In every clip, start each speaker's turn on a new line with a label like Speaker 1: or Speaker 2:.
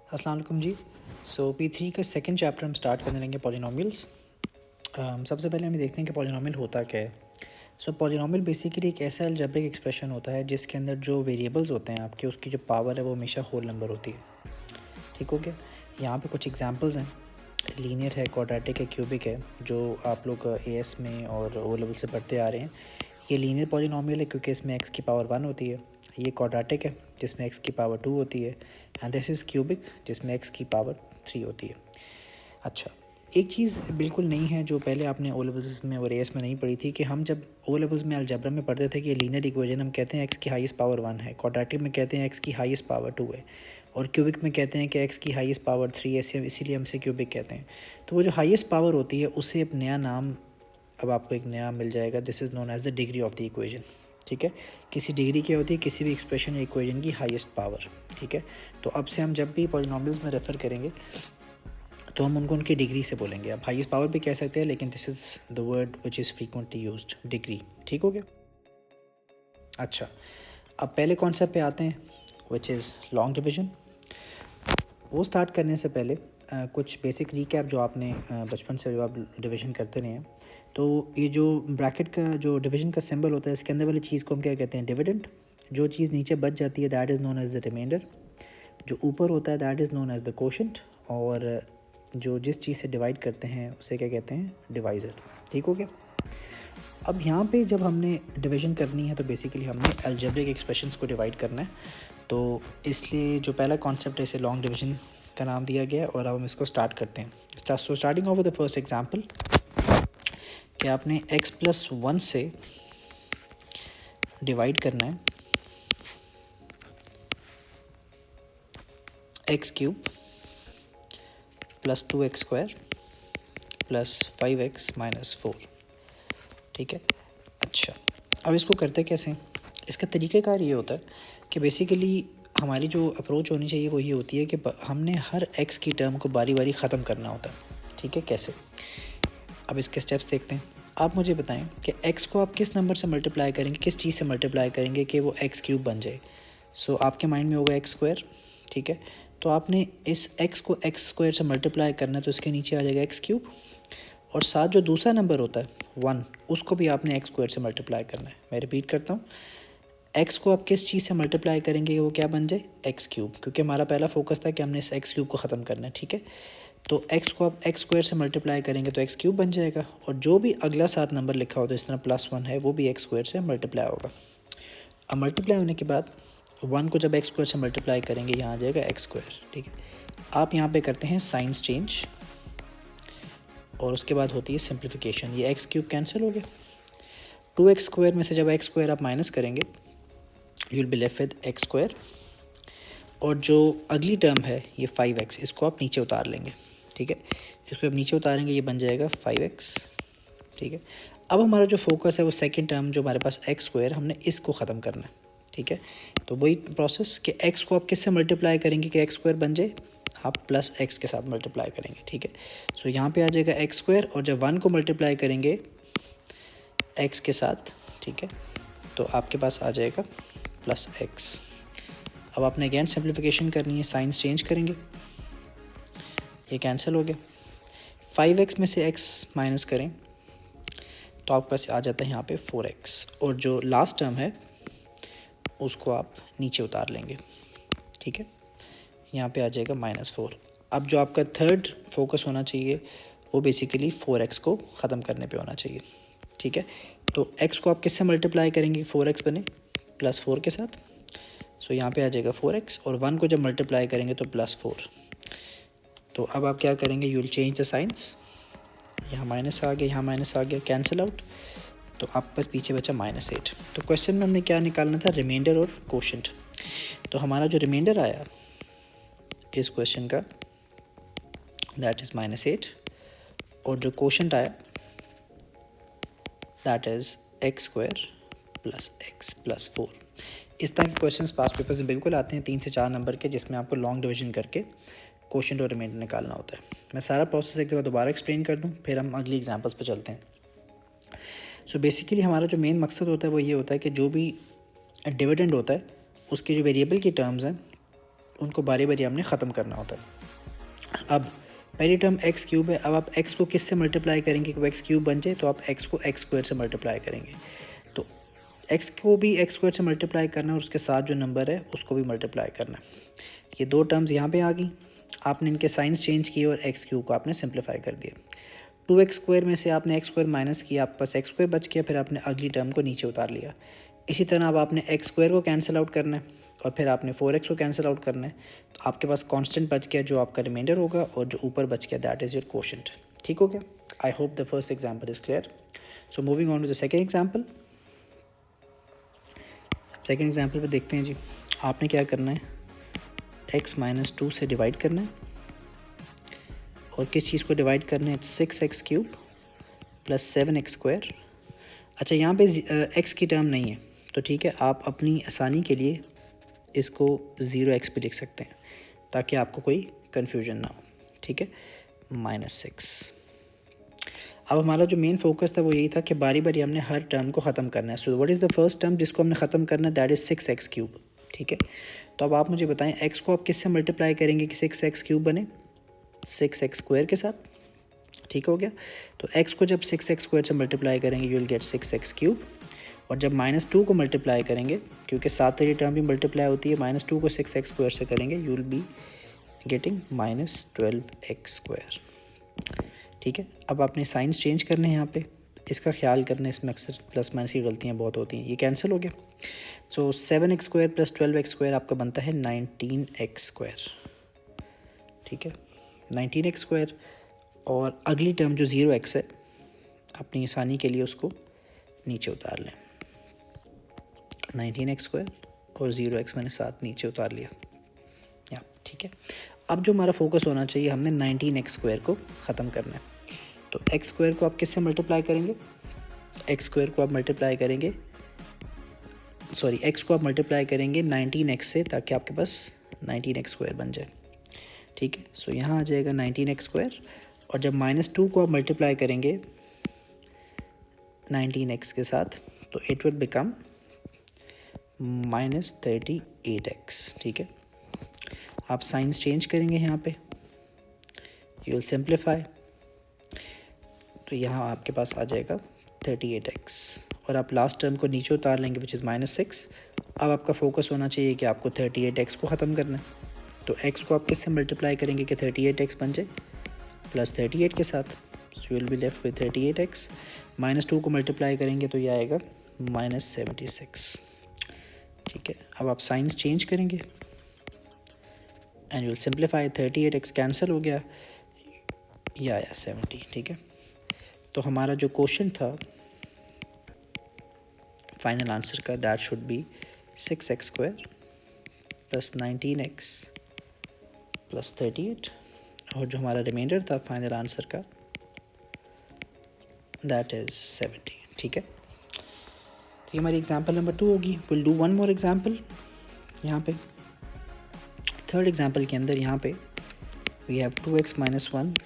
Speaker 1: अस्सलाम वालेकुम जी। P3 का सेकंड चैप्टर हम स्टार्ट करने लेंगे पॉलिनॉमियल्स। सबसे पहले हमें देखते हैं कि पॉलिनॉमियल होता क्या है। पॉलिनॉमियल बेसिकली एक ऐसा अलजेब्रिक एक्सप्रेशन होता है जिसके अंदर जो वेरिएबल्स होते हैं आपके, उसकी जो पावर है वो हमेशा होल नंबर होती है। ठीक हो गया। यहाँ पे कुछ एग्जांपल्स हैं। लीनियर है, क्वाड्रेटिक है, क्यूबिक है, जो आप लोग एएस में और ओ लेवल से पढ़ते आ रहे हैं। ये लीनियर पॉलिनॉमियल है क्योंकि इसमें एक्स की पावर 1 होती है। ये क्वाड्रेटिक है जिसमें एक्स की पावर 2 होती है। एंड दिस इज़ क्यूबिक जिसमें एक्स की पावर 3 होती है। अच्छा, एक चीज़ बिल्कुल नई है जो पहले आपने ओ लेवल्स में और एएस में नहीं पढ़ी थी, कि हम जब ओ लेवल्स में अलजेब्रा में पढ़ते थे कि लीनियर इक्वेशन हम कहते हैं एक्स की हाईएस्ट पावर 1 है, क्वाड्रेटिक में कहते हैं एक्स की हाईएस्ट पावर 2 है, और क्यूबिक में कहते हैं कि एक्स की हाईएस्ट पावर 3 है, इसीलिए हमसे क्यूबिक कहते हैं। तो वो जो हाईएस्ट पावर होती है उसे एक नया नाम, अब आपको एक नया मिल जाएगा, this is known as the degree of the equation. ठीक है, किसी डिग्री क्या होती है, किसी भी एक्सप्रेशन या इक्वेशन की हाईएस्ट पावर। ठीक है, तो अब से हम जब भी पॉलिनॉमियल्स में रेफ़र करेंगे तो हम उनको उनकी डिग्री से बोलेंगे। आप हाईएस्ट पावर भी कह सकते हैं, लेकिन this is the word which is frequently used, degree. ठीक हो गया। अच्छा, अब पहले कॉन्सेप्ट पे आते हैं विच इज़ लॉन्ग डिवीजन। वो स्टार्ट करने से पहले कुछ बेसिक रीकैप जो आपने बचपन से जो आप डिवीजन करते रहे हैं। तो ये जो ब्रैकेट का जो डिवीजन का सिंबल होता है, इसके अंदर वाली चीज़ को हम क्या कहते हैं, डिविडेंड। जो चीज़ नीचे बच जाती है that is known as the remainder. जो ऊपर होता है that is known as the quotient. और जो जिस चीज़ से डिवाइड करते हैं उसे क्या कहते हैं, डिवाइज़र। ठीक हो गया। अब यहाँ पे जब हमने डिवीजन करनी है तो बेसिकली हमने अलजेब्रिक एक्सप्रेशंस को डिवाइड करना है। तो इसलिए जो पहला कॉन्सेप्ट है इसे लॉन्ग डिवीजन का नाम दिया गया है, और अब हम इसको स्टार्ट करते हैं। Starting off with the first example, कि आपने x+1 से डिवाइड करना है x³ + 2x² + 5x - 4। ठीक है। अच्छा, अब इसको करते कैसे हैं? इसका तरीक़ाकार ये होता है कि बेसिकली हमारी जो अप्रोच होनी चाहिए वो ये होती है कि हमने हर x की टर्म को बारी बारी ख़त्म करना होता है। ठीक है, कैसे? अब इसके स्टेप्स देखते हैं। आप मुझे बताएं कि x को आप किस नंबर से मल्टीप्लाई करेंगे, किस चीज़ से मल्टीप्लाई करेंगे कि वो x³ बन जाए। आपके माइंड में होगा x²। ठीक है, तो आपने इस x को x² से मल्टीप्लाई करना है, तो इसके नीचे आ जाएगा x³। और साथ जो दूसरा नंबर होता है 1, उसको भी आपने x² से मल्टीप्लाई करना है। मैं रिपीट करता हूँ, x को आप किस चीज़ से मल्टीप्लाई करेंगे वो क्या बन जाए, x³, क्योंकि हमारा पहला फोकस था कि हमने इस x³ को ख़त्म करना है। ठीक है, तो x को आप x² से मल्टीप्लाई करेंगे तो x³ बन जाएगा, और जो भी अगला साथ नंबर लिखा हो तो इस तरह +1 है वो भी x² से मल्टीप्लाई होगा। अब मल्टीप्लाई होने के बाद 1 को जब x² से मल्टीप्लाई करेंगे यहाँ आ जाएगा x²। ठीक है, आप यहाँ पे करते हैं साइंस चेंज, और उसके बाद होती है सिंप्लीफिकेशन। ये x³ कैंसिल हो गया। 2x² में से जब x² आप माइनस करेंगे you will be left with x², और जो अगली टर्म है ये 5x, इसको आप नीचे उतार लेंगे। ठीक है, इसको आप नीचे उतारेंगे ये बन जाएगा 5x। ठीक है, अब हमारा जो फोकस है वो सेकंड टर्म जो हमारे पास x², हमने इसको ख़त्म करना है। ठीक है, तो वही प्रोसेस कि x को आप किससे मल्टीप्लाई करेंगे कि x² बन जाए, आप +x के साथ मल्टीप्लाई करेंगे। ठीक है, यहाँ पे आ जाएगा x², और जब 1 को मल्टीप्लाई करेंगे x के साथ, ठीक है, तो आपके पास आ जाएगा +x। अब आपने अगेन सिंप्लीफिकेशन करनी है, साइंस चेंज करेंगे, ये कैंसिल हो गया। 5x में से x माइनस करें तो आपके पास आ जाता है यहाँ पे 4x, और जो लास्ट टर्म है उसको आप नीचे उतार लेंगे। ठीक है, यहाँ पे आ जाएगा -4। अब जो आपका थर्ड फोकस होना चाहिए वो बेसिकली 4x को ख़त्म करने पे होना चाहिए। ठीक है, तो x को आप किससे मल्टीप्लाई करेंगे 4x बने, +4 के साथ। यहाँ पे आ जाएगा 4x, और 1 को जब मल्टीप्लाई करेंगे तो +4। तो अब आप क्या करेंगे, you will change the science. यहाँ माइनस आ गया, यहाँ माइनस आ गया, कैंसिल आउट, तो आप बस पीछे बचा -8। तो क्वेश्चन में हमने क्या निकालना था, रिमाइंडर और कोशेंट। तो हमारा जो रिमाइंडर आया इस क्वेश्चन का दैट इज़ -8, और जो कोशेंट आया दैट इज़ x² + x + 4। इस तरह के क्वेश्चंस पास पेपर्स में बिल्कुल आते हैं 3 से 4 नंबर के, जिसमें आपको लॉन्ग डिवीजन करके कोशेंट और रिमाइंडर निकालना होता है। मैं सारा प्रोसेस एक दफ़ा दोबारा एक्सप्लेन कर दूं, फिर हम अगली एग्जांपल्स पे चलते हैं। बेसिकली हमारा जो मेन मकसद होता है वो ये होता है कि जो भी डिविडेंड होता है उसके जो वेरिएबल की टर्म्स हैं उनको बारी बारी हमने ख़त्म करना होता है। अब पहली टर्म एक्स क्यूब है, अब आप एक्स को किस से मल्टीप्लाई करेंगे कि वो एक्स क्यूब बन जाए, तो आप एक्स को एक्स स्क्वायर से मल्टीप्लाई करेंगे। तो एक्स को भी एक्स स्क्वायर से मल्टीप्लाई करना है और उसके साथ जो नंबर है उसको भी मल्टीप्लाई करना है। ये दो टर्म्स यहाँ पे आ गई, आपने इनके साइंस चेंज किए और एक्स क्यूब को आपने सिंप्लीफाई कर दिया। 2x स्क्वायर में से आपने एक्स स्क्वायर माइनस किया, आपके पास एक्स स्क्वायर बच गया, फिर आपने अगली टर्म को नीचे उतार लिया। इसी तरह अब आपने एक्स स्क्वायर को कैंसिल आउट करना है और फिर आपने 4x को कैंसिल आउट करना है, तो आपके पास कांस्टेंट बच गया जो आपका रिमाइंडर होगा, और जो ऊपर बच गया दैट इज़ योर क्वोशंट। ठीक हो गया? I hope the first example is clear. So moving on to the second example. Second example पे देखते हैं जी, आपने क्या करना है, x माइनस 2 से डिवाइड करना है, और किस चीज़ को डिवाइड करना है, 6x cube plus 7x square. अच्छा, यहाँ पे x की टर्म नहीं है तो ठीक है, आप अपनी आसानी के लिए इसको 0x पे लिख सकते हैं ताकि आपको कोई कन्फ्यूजन ना हो। ठीक है, -6। अब हमारा जो मेन फोकस था वो यही था कि बारी बारी हमने हर टर्म को ख़त्म करना है। So what is the first term जिसको हमने ख़त्म करना है, दैट इज़ 6x क्यूब। ठीक है, तो अब आप मुझे बताएं x को आप किससे मल्टीप्लाई करेंगे कि 6x क्यूब बने, 6x स्क्वायर के साथ। ठीक हो गया, तो x को जब 6x स्क्वायर से मल्टीप्लाई करेंगे you will get 6x cube, और जब -2 को मल्टीप्लाई करेंगे, क्योंकि साथ वाली टर्म भी मल्टीप्लाई होती है, -2 को 6x स्क्वायर से करेंगे you will be getting -12x square. ठीक है, अब आपने साइंस चेंज करने हैं यहाँ पे, इसका ख्याल करना है, इसमें अक्सर प्लस माइनस की गलतियाँ बहुत होती हैं। ये कैंसिल हो गया, सो 7x square plus 12x square आपका बनता है 19x स्क्वायर। ठीक है, 19x स्क्वायर, और अगली टर्म जो 0x है अपनी आसानी के लिए उसको नीचे उतार लें, 19x स्क्वायर और 0x मैंने साथ नीचे उतार लिया या। ठीक है, अब जो हमारा फोकस होना चाहिए, हमने 19x स्क्वायर को ख़त्म करना है। तो x स्क्वायर को आप किससे मल्टीप्लाई करेंगे, x स्क्वायर को आप मल्टीप्लाई करेंगे, सॉरी x को आप मल्टीप्लाई करेंगे 19x से, ताकि आपके पास 19x स्क्वायर बन जाए। ठीक है, सो यहाँ आ जाएगा 19x स्क्वायर, और जब -2 को आप मल्टीप्लाई करेंगे 19x के साथ तो इट विल बिकम -38x। ठीक है, आप साइंस चेंज करेंगे यहाँ पे, यू विल सिंप्लीफाई, तो यहाँ आपके पास आ जाएगा 38x, और आप लास्ट टर्म को नीचे उतार लेंगे विच इज़ -6। अब आपका फोकस होना चाहिए कि आपको 38x को ख़त्म करना है, तो x को आप किससे मल्टीप्लाई करेंगे कि 38x बन जाए, प्लस 38 के साथ, सो you will be left with 38x। -2 को मल्टीप्लाई करेंगे तो ये आएगा -76। ठीक है, अब आप साइंस चेंज करेंगे and you will simplify, 38x cancel हो गया, या 70। ठीक है, तो हमारा जो क्वेश्चन था फाइनल आंसर का, that should be 6x square plus 19x plus 38, और जो हमारा रिमाइंडर था फाइनल आंसर का दैट इज़ 70। ठीक है, तो ये हमारी एग्जांपल नंबर 2 होगी। Will do one more example. यहाँ पे थर्ड एग्जांपल के अंदर यहाँ पे we have 2x minus 1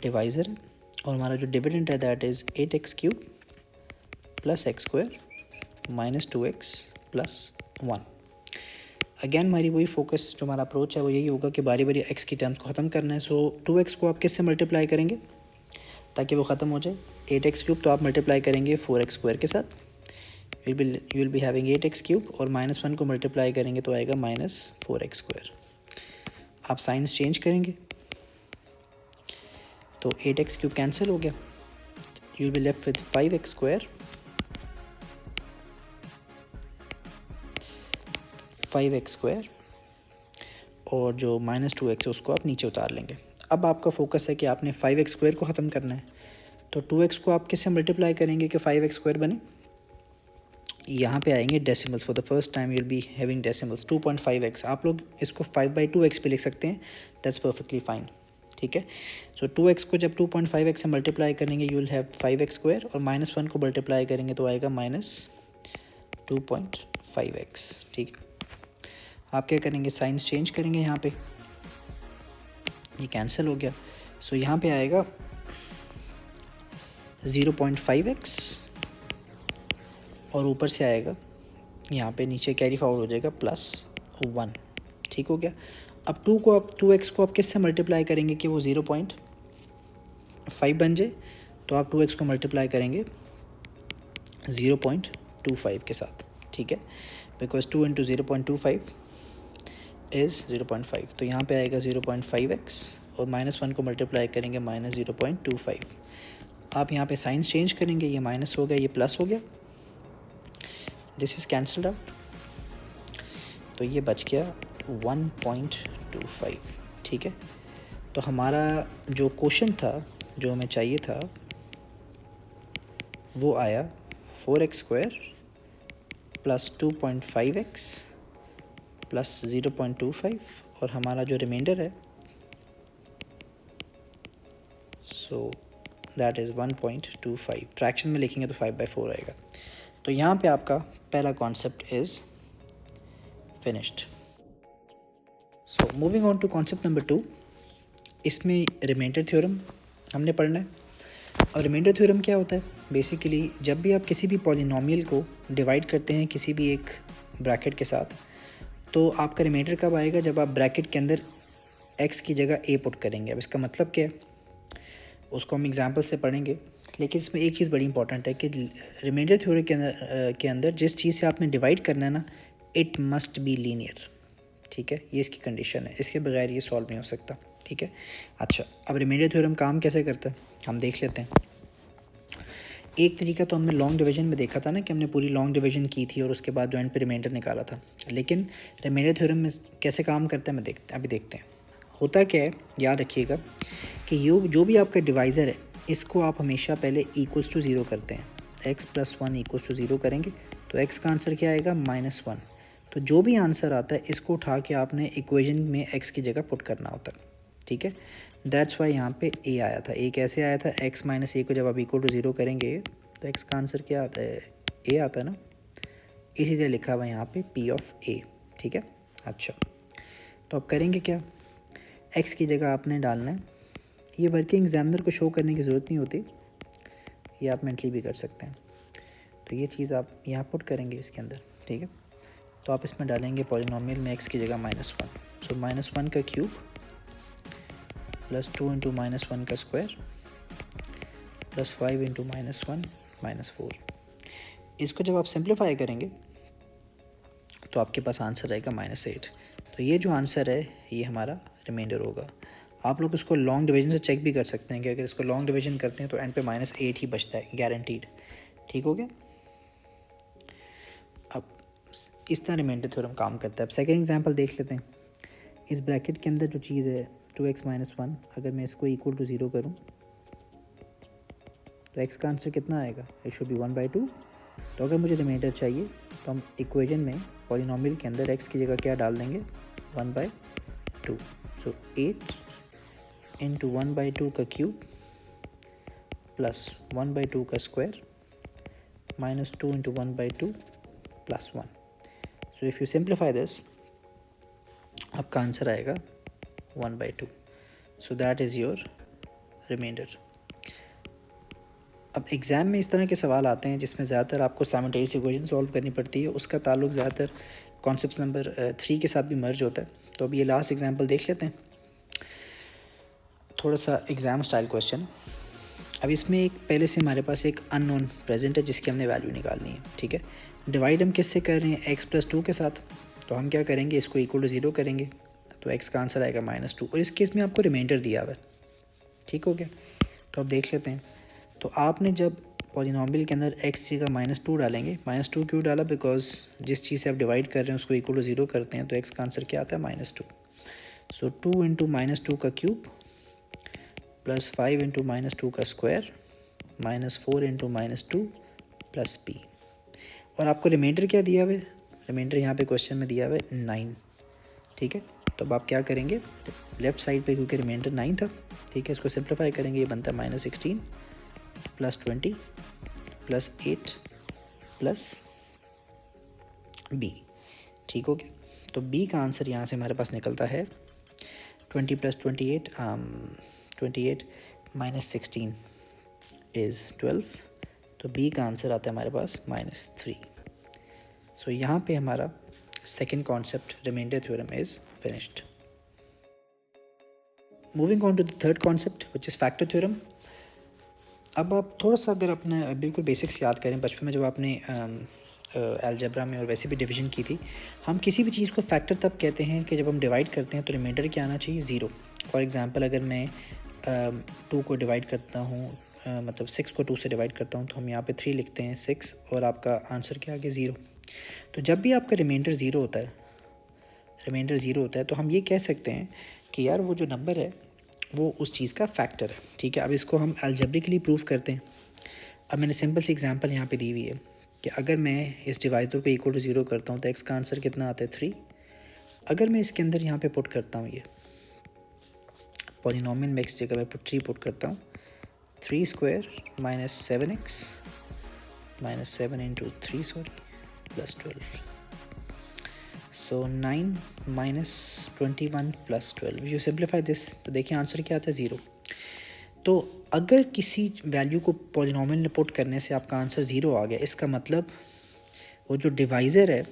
Speaker 1: divisor, और हमारा जो डिविडेंड है that is 8x cube plus x square minus 2x plus 1। Again हमारी वही फोकस, जो हमारा अप्रोच है वो यही होगा कि बारी बारी x की टर्म्स को ख़त्म करना है। सो 2x को आप किससे मल्टीप्लाई करेंगे ताकि वो ख़त्म हो जाए, 8x क्यूब तो आप मल्टीप्लाई करेंगे 4x स्क्वायर के साथ, you will be having 8x cube, और -1 को मल्टीप्लाई करेंगे तो आएगा -4x स्क्वायर। आप साइंस चेंज करेंगे तो 8x क्यूब कैंसिल हो गया, you will be left with 5x square, 5x square, और जो -2x है उसको आप नीचे उतार लेंगे। अब आपका फोकस है कि आपने 5x स्क्वायर को ख़त्म करना है, तो 2x को आप किससे मल्टीप्लाई करेंगे कि 5x स्क्वायर बने। यहाँ पे आएंगे decimals, for the first time you will be having decimals, 2.5x। आप लोग इसको 5/2x पे लिख सकते हैं, दैट्स परफेक्टली फाइन। ठीक है, सो 2x को जब 2.5x से मल्टीप्लाई करेंगे you will have 5x square, और -1 को मल्टीप्लाई करेंगे तो आएगा -2.5x। ठीक है, आप क्या करेंगे, साइंस चेंज करेंगे, यहाँ पे ये कैंसिल हो गया, सो यहाँ पे आएगा 0.5x, और ऊपर से आएगा यहाँ पे नीचे कैरी फॉरवर्ड हो जाएगा +1। ठीक हो गया। अब 2x को आप किससे मल्टीप्लाई करेंगे कि वो 0.5 बन जाए, तो आप 2x को मल्टीप्लाई करेंगे 0.25 के साथ, ठीक है, बिकॉज 2 इंटू 0.25 इज़ 0.5, तो यहाँ पे आएगा 0.5x और -1 को मल्टीप्लाई करेंगे -0.25। आप यहाँ पे साइंस चेंज करेंगे, ये माइनस हो गया, ये प्लस हो गया, दिस इज़ कैंसल्ड आउट, तो ये बच गया 1.25, ठीक है। तो हमारा जो क्वेश्चन था, जो हमें चाहिए था, वो आया 4x² प्लस 2.5x प्लस 0.25, और हमारा जो रिमाइंडर है सो दैट इज़ 1.25। फ्रैक्शन में लिखेंगे तो 5/4 आएगा। तो यहाँ पे आपका पहला concept is finished. So moving on to concept number 2, इसमें रिमाइंडर थ्योरम हमने पढ़ना है। और रिमाइंडर थ्योरम क्या होता है? बेसिकली जब भी आप किसी भी पॉलिनोमियल को डिवाइड करते हैं किसी भी एक ब्रैकेट के साथ, तो आपका रिमाइंडर कब आएगा? जब आप ब्रैकेट के अंदर x की जगह a पुट करेंगे। अब इसका मतलब क्या है, उसको हम एग्जांपल से पढ़ेंगे, लेकिन इसमें एक चीज़ बड़ी इंपॉर्टेंट है कि रिमाइंडर थ्योरम के अंदर जिस चीज़ से आपने डिवाइड करना है ना, इट मस्ट बी लीनियर, ठीक है, ये इसकी कंडीशन है, इसके बगैर ये सॉल्व नहीं हो सकता, ठीक है। अच्छा, अब रिमाइंडर थ्योरम काम कैसे करता है हम देख लेते हैं। एक तरीका तो हमने लॉन्ग डिवीजन में देखा था ना, कि हमने पूरी लॉन्ग डिवीजन की थी और उसके बाद जो एंड पे रिमाइंडर निकाला था। लेकिन रिमाइंडर थ्योरम में कैसे काम करता है अभी देखते हैं। होता क्या है, याद रखिएगा कि जो भी आपका डिवाइज़र है, इसको आप हमेशा पहले इक्वल्स टू 0 करते हैं। x + 1 इक्वल्स टू 0 करेंगे तो x का आंसर क्या आएगा? -1। तो जो भी आंसर आता है इसको उठा के आपने इक्वेशन में x की जगह पुट करना होता है, ठीक है। दैट्स वाई यहाँ पे a आया था। a कैसे आया था? x - a को जब आप इक्वल टू 0 करेंगे तो x का आंसर क्या आता है? a आता है ना, इसीलिए लिखा हुआ है यहाँ पे p ऑफ a, ठीक है। अच्छा, तो अब करेंगे क्या, x की जगह आपने डालना है, ये वर्किंग एग्जामिनर को शो करने की ज़रूरत नहीं होती, ये आप मेंटली भी कर सकते हैं। तो ये चीज़ आप यहाँ पुट करेंगे इसके अंदर, ठीक है। तो आप इसमें डालेंगे पॉलिनोमियल में x की जगह -1, सो -1 का क्यूब प्लस 2 इंटू -1 का स्क्वायर प्लस 5 इंटू -1 -4। इसको जब आप सिंप्लीफाई करेंगे तो आपके पास आंसर रहेगा -8। तो ये जो आंसर है ये हमारा रिमाइंडर होगा। आप लोग इसको लॉन्ग डिवीजन से चेक भी कर सकते हैं कि अगर इसको लॉन्ग डिवीजन करते हैं तो एंड पे -8 ही बचता है, गारंटीड, ठीक हो गया। अब इस तरह रिमाइंडर थ्योरम काम करता है। अब सेकेंड एग्जांपल देख लेते हैं। इस ब्रैकेट के अंदर जो चीज़ है 2x - 1, अगर मैं इसको इक्वल टू 0 करूँ तो x का आंसर कितना आएगा? It should be 1/2। तो अगर मुझे रिमाइंडर चाहिए तो हम इक्वेशन में पॉलिनोमियल के अंदर x की जगह क्या डाल देंगे? 1/2। सो 8 इंटू 1/2 का क्यूब प्लस 1/2 का square -2 into 1/2 plus 1। So if you simplify this, आपका आंसर आएगा 1/2। So that is your remainder. अब एग्ज़ाम में इस तरह के सवाल आते हैं जिसमें ज़्यादातर आपको साइमल्टेनियस इक्वेशन सॉल्व करनी पड़ती है, उसका ताल्लुक ज़्यादातर कॉन्सेप्ट नंबर 3 के साथ भी मर्ज होता है। तो अब ये लास्ट एग्जांपल देख लेते हैं। थोड़ा सा एग्ज़ाम स्टाइल क्वेश्चन। अब इसमें एक पहले से हमारे पास एक अननोन प्रेजेंट है जिसकी हमने वैल्यू निकालनी है, ठीक है। डिवाइड हम किससे कर रहे हैं? x + 2 के साथ। तो हम क्या करेंगे, इसको इक्वल टू 0 करेंगे तो x का आंसर आएगा -2, और इस केस में आपको रिमाइंडर दिया हुआ है, ठीक हो गया। तो अब देख लेते हैं। तो आपने जब पॉलिनोमियल के अंदर x की जगह -2 डालेंगे, -2 क्यों डाला? बिकॉज जिस चीज़ से आप डिवाइड कर रहे हैं उसको इक्वल टू 0 करते हैं तो x का आंसर क्या आता है? -2। सो 2 इंटू -2 का क्यूब प्लस 5 इंटू -2 का स्क्वायर -4 इंटू -2 प्लस p। और आपको रिमाइंडर क्या दिया हुआ है? रिमाइंडर यहाँ पे क्वेश्चन में दिया हुआ है 9, ठीक है। तो अब आप क्या करेंगे, लेफ्ट साइड पे क्योंकि रिमाइंडर 9 था, ठीक है, इसको सिंप्लीफाई करेंगे, ये बनता है -16 प्लस 20 प्लस 8 प्लस b, ठीक हो गया। तो b का आंसर यहाँ से हमारे पास निकलता है 20 + 28 28 - 16 इज़ 12। तो b का आंसर आता है हमारे पास -3। सो यहाँ पे हमारा second concept, remainder theorem, is finished. Moving on to the third concept, which is factor theorem. अब आप थोड़ा सा अगर अपने बिल्कुल बेसिक्स याद करें, बचपन में जब आपने अलजेब्रा में और वैसे भी डिवीजन की थी, हम किसी भी चीज़ को फैक्टर तब कहते हैं कि जब हम डिवाइड करते हैं तो रिमाइंडर क्या आना चाहिए, ज़ीरो. फॉर एग्जांपल अगर मैं 2 को डिवाइड करता हूँ, मतलब 6 को 2 से डिवाइड करता हूँ, तो हम यहाँ पे 3 लिखते हैं 6 और आपका आंसर क्या आ गया, 0. तो जब भी आपका रिमाइंडर ज़ीरो होता है, तो हम ये कह सकते हैं कि यार वो जो नंबर है वो उस चीज़ का फैक्टर है. ठीक है, अब इसको हम अलजेब्रिकली प्रूव करते हैं. अब मैंने सिंपल सी एग्जांपल यहाँ पे दी हुई है कि अगर मैं इस डिवाइज़र को इक्वल टू 0 करता हूँ तो x का आंसर कितना आता है, 3. अगर मैं इसके अंदर यहाँ पे पुट करता हूँ, ये पॉलिनोमियल में x जगह मैं 3 पुट करता हूँ, 3 square minus 7x minus 7 into 3 plus 12. So 9 minus 21 plus 12. You simplify this, तो देखिए आंसर क्या आता है, 0. तो अगर किसी वैल्यू को पॉलिनोमियल में पुट करने से आपका आंसर 0 आ गया, इसका मतलब वो जो डिवाइज़र है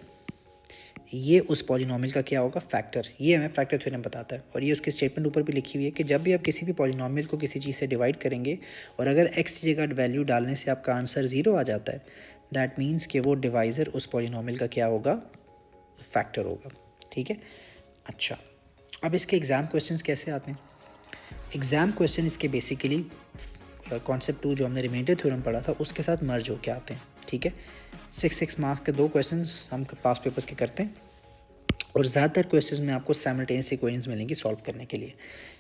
Speaker 1: ये उस पॉलिनोमियल का क्या होगा, फैक्टर. ये हमें फैक्टर थ्योरम बताता है, और ये उसकी स्टेटमेंट ऊपर भी लिखी हुई है कि जब भी आप किसी भी पॉलिनोमियल को किसी चीज़ से डिवाइड करेंगे और अगर x की जगह वैल्यू डालने से आपका आंसर 0 आ जाता है, दैट मीन्स कि वो डिवाइज़र उस पॉलिनोमियल का क्या होगा, फैक्टर होगा. ठीक है. अच्छा, अब इसके एग्ज़ाम क्वेश्चंस कैसे आते हैं. एग्ज़ाम क्वेश्चन इसके बेसिकली कॉन्सेप्ट 2 जो हमने रिमाइंडर थ्योरम पढ़ा था उसके साथ मर्ज होके आते हैं. ठीक है, 6 मार्क्स के 2 क्वेश्चंस हम पास पेपर्स के करते हैं, और ज़्यादातर क्वेश्चंस में आपको साइमल्टेनियस इक्वेशंस मिलेंगी सॉल्व करने के लिए.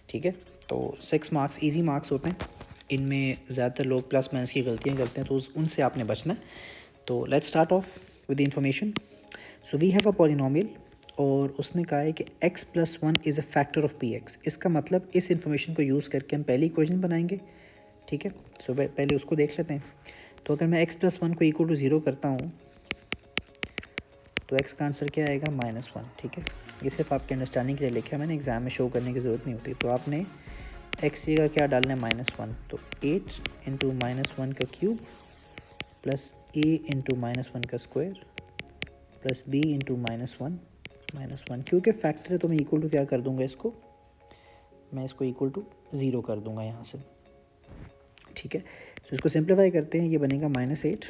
Speaker 1: ठीक है, तो 6 मार्क्स ईजी मार्क्स होते हैं. इनमें ज़्यादातर लोग प्लस माइनस की गलतियाँ करते हैं, तो उनसे आपने बचना है. तो let's start off with the information. So we have a polynomial, और उसने कहा है कि x + 1 is a factor of px. इसका मतलब इस इन्फॉर्मेशन को यूज़ करके हम पहली इक्वेशन बनाएंगे. ठीक है, सो पहले उसको देख लेते हैं. तो अगर मैं x + 1 को इक्वल टू 0 करता हूँ तो x का आंसर क्या आएगा, -1. ठीक है, ये सिर्फ आपके अंडरस्टैंडिंग के लिए लिखा है मैंने, एग्जाम में शो करने की ज़रूरत नहीं होती. तो आपने x जगह क्या डालना है, -1. तो 8 इंटू -1 का क्यूब प्लस a इंटू -1 का स्क्वायर प्लस b इंटू -1. क्योंकि फैक्टर है तो मैं इक्वल टू क्या कर दूंगा, इसको मैं इसको इक्वल टू 0 कर दूंगा यहाँ से. ठीक है, तो इसको सिंप्लीफाई करते हैं, ये बनेगा -8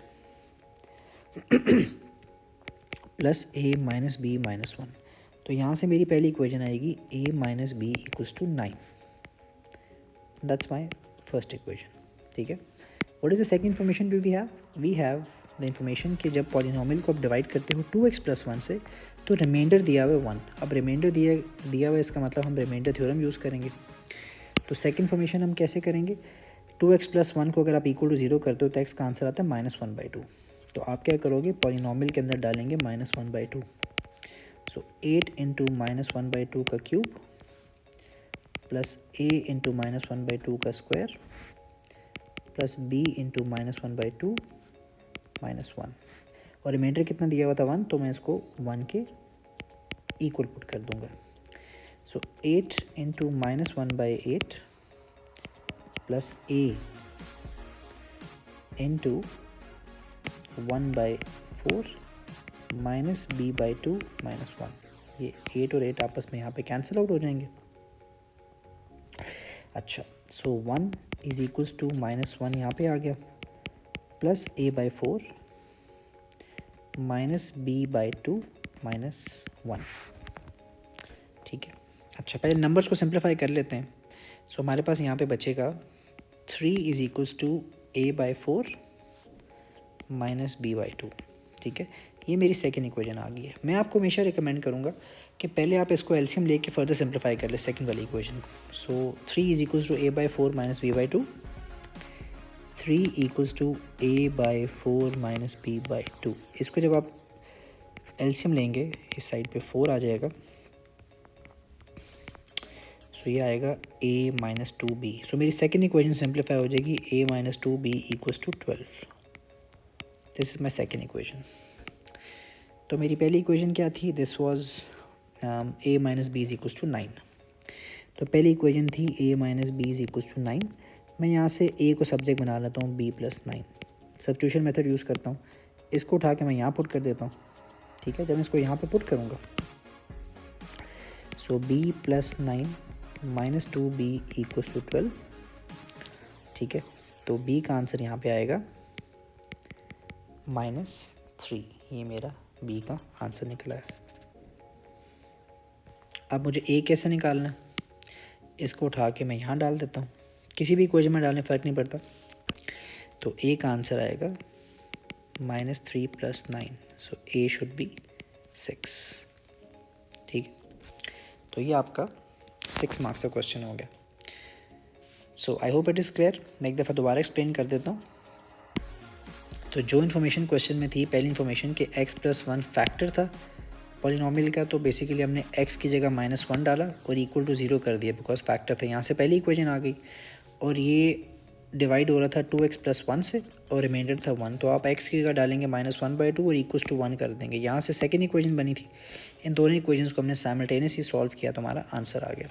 Speaker 1: प्लस a माइनस बी -1. तो यहाँ से मेरी पहली इक्वेशन आएगी a minus b equals to 9. That's my first equation. ठीक है, what is the second information we have, we have the information कि जब पॉलिनोमियल को आप डिवाइड करते हो 2x + 1 से, तो रिमाइंडर दिया हुआ है 1. अब रिमाइंडर दिया हुआ है, इसका मतलब हम रिमाइंडर थ्योरम यूज़ करेंगे. तो सेकंड इन्फॉर्मेशन हम कैसे करेंगे, 2x + 1 को अगर आप इक्वल टू 0 करते हो तो x का आंसर आता है -1/2. तो आप क्या करोगे, पॉलिनोमियल के अंदर डालेंगे -1/2. सो 8 इंटू -1/2 का क्यूब प्लस a इंटू -1/2 का स्क्वायर प्लस b इंटू -1/2 -1. और रिमाइंडर कितना दिया हुआ था, 1, तो मैं इसको 1 के इक्वल पुट कर दूंगा. सो 8 into -1/8 plus a into 1/4 minus b/2 -1. ये 8 और 8 आपस में यहाँ पे कैंसिल आउट हो जाएंगे. अच्छा, सो 1 इज इक्वल्स टू -1 यहाँ पे आ गया, प्लस a/4 माइनस b/2 -1. ठीक है, अच्छा पहले नंबर्स को सिंप्लीफाई कर लेते हैं. सो हमारे पास यहाँ पे बचेगा 3 is equals to a/4 minus b/2. ठीक है, ये मेरी सेकंड इक्वेशन आ गई है. मैं आपको हमेशा रिकमेंड करूँगा कि पहले आप इसको एलसीएम लेके फर्दर सिंप्लीफाई कर ले सेकंड वाली इक्वेशन को. So 3 is equals to a/4 minus b/2. 3 equals to a/4 minus b/2. इसको जब आप एलसीएम लेंगे इस साइड पे 4 आ जाएगा, सो ये आएगा a माइनस 2b. सो मेरी सेकंड इक्वेशन सिंप्लीफाई हो जाएगी a minus 2b equals to 12. This is my second equation. तो मेरी पहली इक्वेशन क्या थी, this was a minus b is equals to 9. तो पहली इक्वेशन थी a minus b is equals to 9. मैं यहाँ से a को सब्जेक्ट बना लेता हूँ b + 9. सब्स्टिट्यूशन मेथड यूज़ करता हूँ, इसको उठा के मैं यहाँ पुट कर देता हूँ. ठीक है, जब मैं इसको यहाँ पे पुट करूँगा, सो b + 9 - 2b = 12, ठीक है। तो b का आंसर यहाँ पे आएगा -3, ये मेरा b का आंसर निकला है। अब मुझे a कैसे निकालना है, इसको उठा के मैं यहाँ डाल देता हूँ, किसी भी इक्वेशन में डालने फ़र्क नहीं पड़ता। तो a का आंसर आएगा -3 + 9, सो a शुड बी 6, ठीक है। तो ये आपका 6 मार्क्स का क्वेश्चन हो गया। So I hope it is clear. मैं एक दफ़ा दोबारा एक्सप्लेन कर देता हूँ। तो जो इन्फॉर्मेशन क्वेश्चन में थी, पहली इन्फॉर्मेशन कि x + 1 फैक्टर था पॉलिनोमियल का, तो बेसिकली हमने x की जगह -1 डाला और इक्वल टू 0 कर दिया बिकॉज फैक्टर था। यहाँ से पहली इक्वेशन आ गई और ये डिवाइड हो रहा था 2x + 1 से और रिमाइंडर था 1, तो आप x की जगह डालेंगे -1/2 और इक्वल्स टू 1 कर देंगे। यहाँ से सेकेंड इक्वेशन बनी थी। इन दोनों इक्वेशंस को हमने साइमल्टेनियसली सॉल्व किया तो हमारा आंसर आ गया।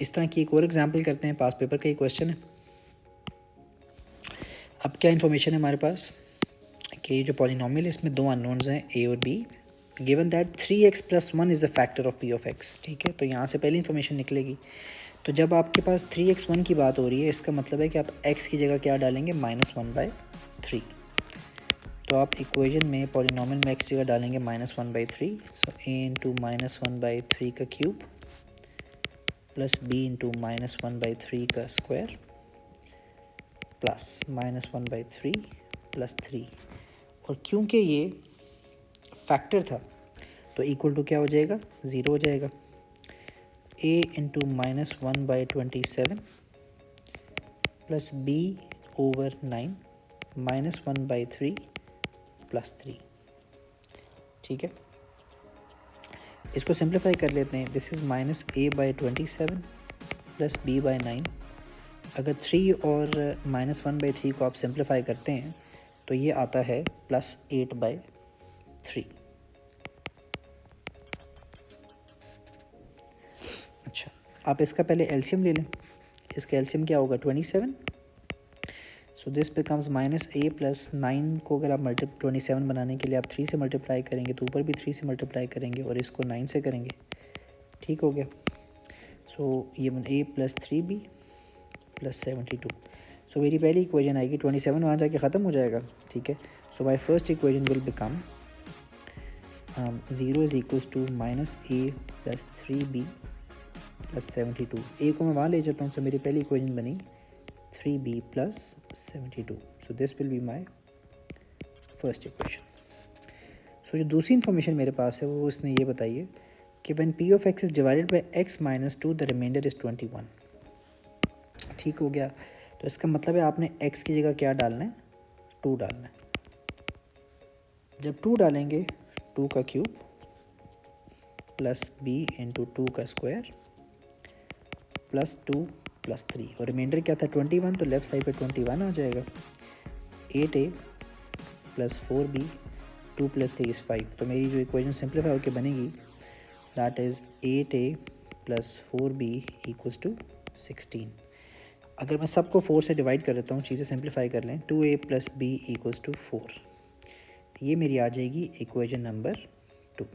Speaker 1: इस तरह की एक और एग्जाम्पल करते हैं, पास पेपर का ही क्वेश्चन है। अब क्या इन्फॉर्मेशन है हमारे पास कि ये जो पॉलिनोमियल है इसमें दो अननोन्स हैं a और b, given that 3x + 1 is the factor of p of x, ठीक है। तो यहाँ से पहली इन्फॉर्मेशन निकलेगी। तो जब आपके पास 3x1 की बात हो रही है, इसका मतलब है कि आप x की जगह क्या डालेंगे, -1/3। तो आप इक्वेशन में पॉलिनोमियल में x की जगह डालेंगे -1/3, सो a × -1/3 का क्यूब प्लस b × -1/3 का स्क्वायर प्लस -1/3 + 3, और क्योंकि ये फैक्टर था तो इक्वल टू क्या हो जाएगा, 0 हो जाएगा। a × -1/27 प्लस b/9 -1/3 + 3, ठीक है। इसको सिंप्लीफाई कर लेते हैं। This is -a/27 plus b/9। अगर 3 और -1/3 को आप सिंप्लीफाई करते हैं तो ये आता है +8/3। अच्छा, आप इसका पहले एलसीएम ले लें। इसका एलसीएम क्या होगा, 27। सो दिस बिकम्स -a + 9 को अगर आप 27 बनाने के लिए आप 3 से मल्टीप्लाई करेंगे तो ऊपर भी 3 से मल्टीप्लाई करेंगे और इसको 9 से करेंगे, ठीक हो गया। सो ये a + 3b + 72। सो मेरी पहली इक्वेशन आएगी, 27 वहाँ जाके ख़त्म हो जाएगा, ठीक है। So my first equation will become 0 is equals to -a + 3b + 72। a को मैं वहाँ ले जाता हूँ, सो मेरी पहली इक्वेशन बनी 3b + 72। So this will be my first equation. So जो दूसरी इन्फॉर्मेशन मेरे पास है वो उसने ये बताई है कि when p of x is divided by x - 2 the remainder is 21, ठीक हो गया। तो इसका मतलब है आपने x की जगह क्या डालना है, 2 डालना है। जब 2 डालेंगे, 2 का क्यूब प्लस b × 2 का स्क्वायर प्लस 2 + 3, और रिमाइंडर क्या था, 21, तो लेफ्ट साइड पे 21 आ जाएगा। 8a + 4b 2 + 3 = 5। तो मेरी जो इक्वेशन सिंप्लीफाई होकर बनेगी दैट इज़ 8a + 4b = 16। अगर मैं सबको 4 से डिवाइड कर देता हूँ, चीज़ें सिंप्लीफाई कर लें, 2a + b = 4, ये मेरी आ जाएगी इक्वेशन नंबर 2।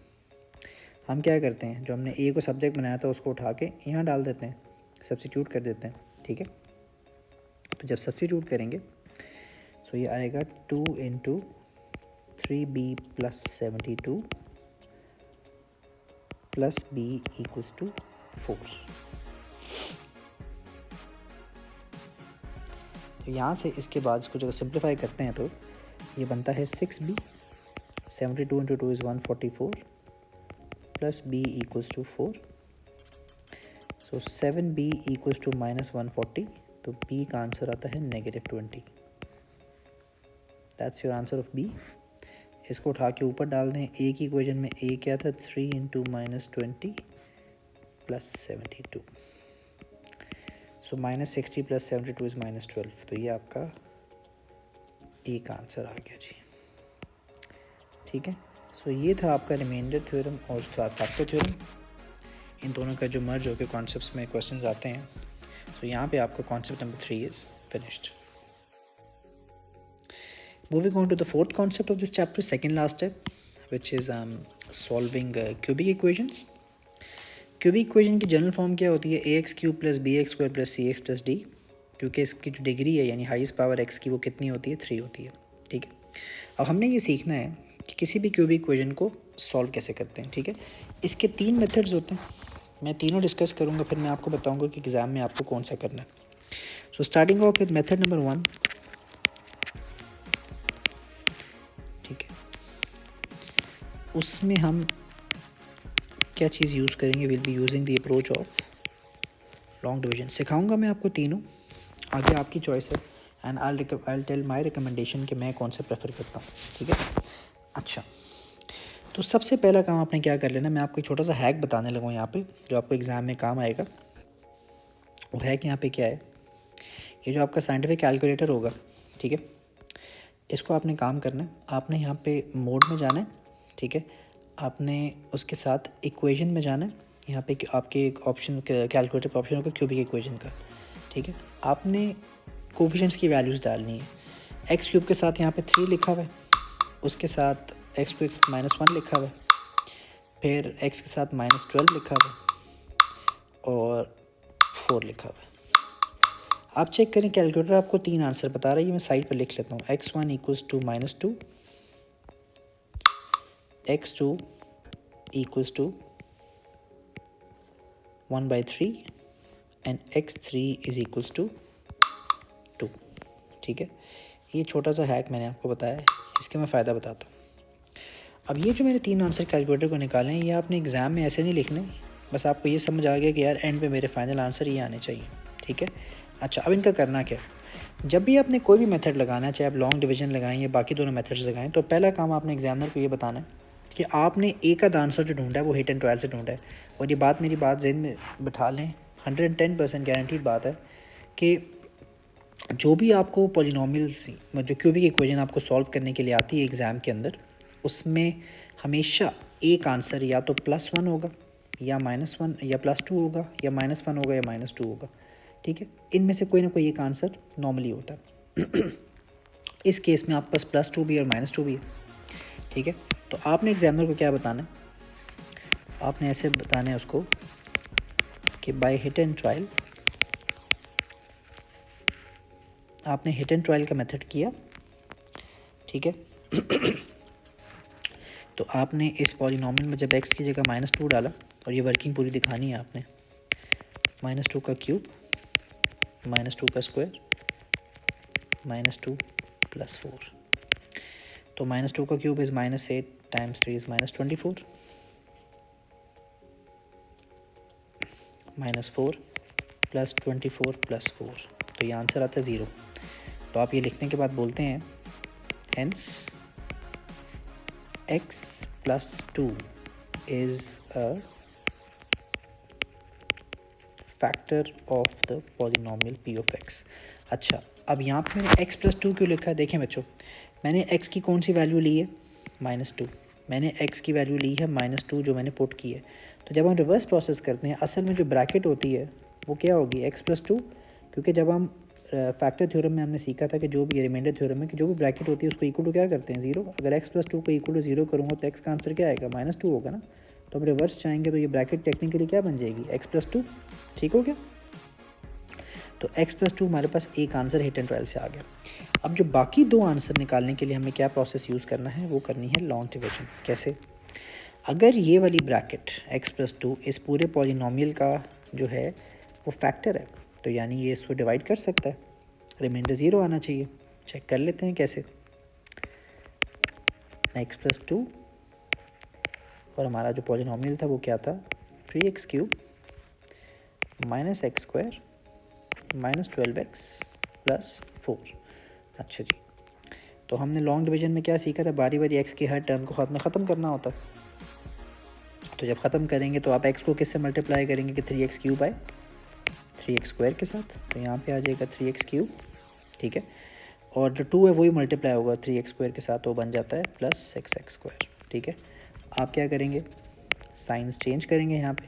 Speaker 1: हम क्या करते हैं, जो हमने a को सब्जेक्ट बनाया था उसको उठा के यहाँ डाल देते हैं, सब्स्टिट्यूट कर देते हैं, ठीक है। तो जब सब्स्टिट्यूट करेंगे सो ये आएगा 2 × 3b + 72 प्लस b = 4। तो यहाँ से इसके बाद इसको जब सिंप्लीफाई करते हैं तो ये बनता है 6b, 72 × 2 = 144 प्लस b = 4। सो 7b = -140, तो b का आंसर आता है -20। That's your answer of b। इसको उठा के ऊपर डाल दें। a की इक्वेशन में a क्या था, 3 × -20 + 72, सो -60 + 72 इज़ -12। तो ये आपका a का आंसर आ गया जी, ठीक है। सो ये था आपका रिमाइंडर थ्योरम और फैक्टर थ्योरम, इन दोनों का जो मर्ज होकर कॉन्सेप्ट्स में क्वेश्चंस आते हैं। सो यहाँ पे आपका concept number 3 is finished. Moving on to the fourth concept of this chapter, second last है, which is solving cubic equations. Cubic equation की जनरल फॉर्म क्या होती है, a x cube plus b x square plus c x plus d, क्योंकि इसकी जो degree है यानी हाईएस्ट पावर एक्स की वो कितनी होती है, 3 होती है। ठीक है, अब हमने ये सीखना है कि किसी भी क्यूबिक इक्वेशन को सॉल्व कैसे करते हैं। ठीक है, इसके 3 मेथड्स होते हैं, मैं तीनों डिस्कस करूँगा, फिर मैं आपको बताऊँगा कि एग्ज़ाम में आपको कौन सा करना है। So starting off with method number 1। ठीक है, उसमें हम क्या चीज़ यूज़ करेंगे, will be using the approach of long division. सिखाऊंगा मैं आपको तीनों, आगे आपकी चॉइस है, and I tell my recommendation कि मैं कौन सा प्रेफर करता हूँ। ठीक है, अच्छा, तो सबसे पहला काम आपने क्या कर लेना, मैं आपको एक छोटा सा हैक बताने लगा हूँ यहाँ पे, जो आपको एग्ज़ाम में काम आएगा। वो हैक यहाँ पे क्या है, ये जो आपका साइंटिफिक कैलकुलेटर होगा, ठीक है, इसको आपने काम करना है, आपने यहाँ पे मोड में जाना है। ठीक है, आपने उसके साथ इक्वेशन में जाना है, यहाँ पे आपके एक ऑप्शन कैलकुलेटर पर ऑप्शन होगा क्यूबिक इक्वेशन का। ठीक है, आपने कोफिशिएंट्स की वैल्यूज़ डालनी है। एक्स क्यूब के साथ यहाँ पे 3 लिखा हुआ है, उसके साथ एक्स क्यूब के साथ -1 लिखा हुआ है, फिर एक्स के साथ -12 लिखा हुआ है और 4 लिखा हुआ है। आप चेक करें, कैलकुलेटर आपको 3 आंसर बता रहा है, ये मैं साइड पर लिख लेता हूँ। x1 equals to -2, x2 equals to 1/3 and x3 is equals to 2। ठीक है, ये छोटा सा हैक मैंने आपको बताया है, इसके मैं फ़ायदा बताता हूँ। अब ये जो मैंने 3 आंसर कैलकुलेटर को निकाले हैं, ये आपने एग्ज़ाम में ऐसे नहीं लिखने, बस आपको ये समझ आ गया कि यार एंड पे मेरे फाइनल आंसर ये आने चाहिए। ठीक है, अच्छा, अब इनका करना क्या है, जब भी आपने कोई भी मेथड लगाना है, चाहे आप लॉन्ग डिवीजन लगाएं या बाकी दोनों मेथड्स लगाएं, तो पहला काम आपने एग्जामिनर को ये बताना है कि आपने एक आध आंसर जो ढूंढा है वो हिट एंड ट्रायल से ढूंढा है। और ये बात, मेरी बात ज़हन में बिठा लें, 110% गारंटीड बात है कि जो भी आपको पॉलिनोमियल्स, जो क्यूबिक इक्वेशन आपको सॉल्व करने के लिए आती है एग्ज़ाम के अंदर, उसमें हमेशा एक आंसर या तो +1 होगा या -1 या +2 होगा या -1 होगा या -2 होगा। ठीक है, इनमें से कोई ना कोई एक आंसर नॉर्मली होता है। इस केस में आपके पास +2 भी और -2 भी है। ठीक है, तो आपने एग्जामिनर को क्या बताना है, आपने ऐसे बताना है उसको कि बाय हिट एंड ट्रायल, आपने हिट एंड ट्रायल का मेथड किया। ठीक है, तो आपने इस पॉलिनोमियल में जब x की जगह -2 डाला, और ये वर्किंग पूरी दिखानी है आपने, -2 का क्यूब, -2 का स्क्वायर, -2 + 4, तो -2 का क्यूब इज़ -8 टाइम्स 3 इज़ -24, -4 + 24 + 4, तो ये आंसर आता है 0। तो आप ये लिखने के बाद बोलते हैं hence x + 2 is a factor of the polynomial p of x। अच्छा, अब यहाँ पे मैंने x + 2 क्यों लिखा है, देखें बच्चों, मैंने x की कौन सी वैल्यू ली है, -2, मैंने x की वैल्यू ली है -2 जो मैंने पुट की है। तो जब हम रिवर्स प्रोसेस करते हैं, असल में जो ब्रैकेट होती है वो क्या होगी, x + 2, क्योंकि जब हम फैक्टर थ्योरम में हमने सीखा था कि जो भी रिमाइंडर थ्योरम में कि जो भी ब्रैकेट होती है उसको इक्वल टू क्या करते हैं, 0। अगर x + 2 को इक्वल टू 0 करूँगा तो x का आंसर क्या आएगा, -2 होगा ना। तो हम रिवर्स चाहेंगे तो ये ब्रैकेट टेक्निकली क्या बन जाएगी, x + 2। ठीक हो गया, तो x + 2 हमारे पास एक आंसर हिट एंड ट्रायल से आ गया। अब जो बाकी 2 आंसर निकालने के लिए हमें क्या प्रोसेस यूज़ करना है, वो करनी है लॉन्ग डिवीजन। कैसे, अगर ये वाली ब्रैकेट x + 2 इस पूरे पॉलिनोमियल का जो है वो फैक्टर है, तो यानी ये इसको डिवाइड कर सकता है, रिमाइंडर 0 आना चाहिए। चेक कर लेते हैं कैसे, x + 2 और हमारा जो पॉलिनोमियल था वो क्या था, 3x³ -x² -12x + 4। अच्छा जी, तो हमने लॉन्ग डिवीजन में क्या सीखा था, बारी बारी x की हर टर्म को ख़त्म करना होता। तो जब ख़त्म करेंगे तो आप x को किससे मल्टीप्लाई करेंगे कि 3x³ 3x² के साथ, तो यहाँ पे आ जाएगा 3x³। ठीक है, और जो 2 है वही मल्टीप्लाई होगा 3x² के साथ, तो बन जाता है +6x²। ठीक है, आप क्या करेंगे, साइंस चेंज करेंगे यहाँ पे,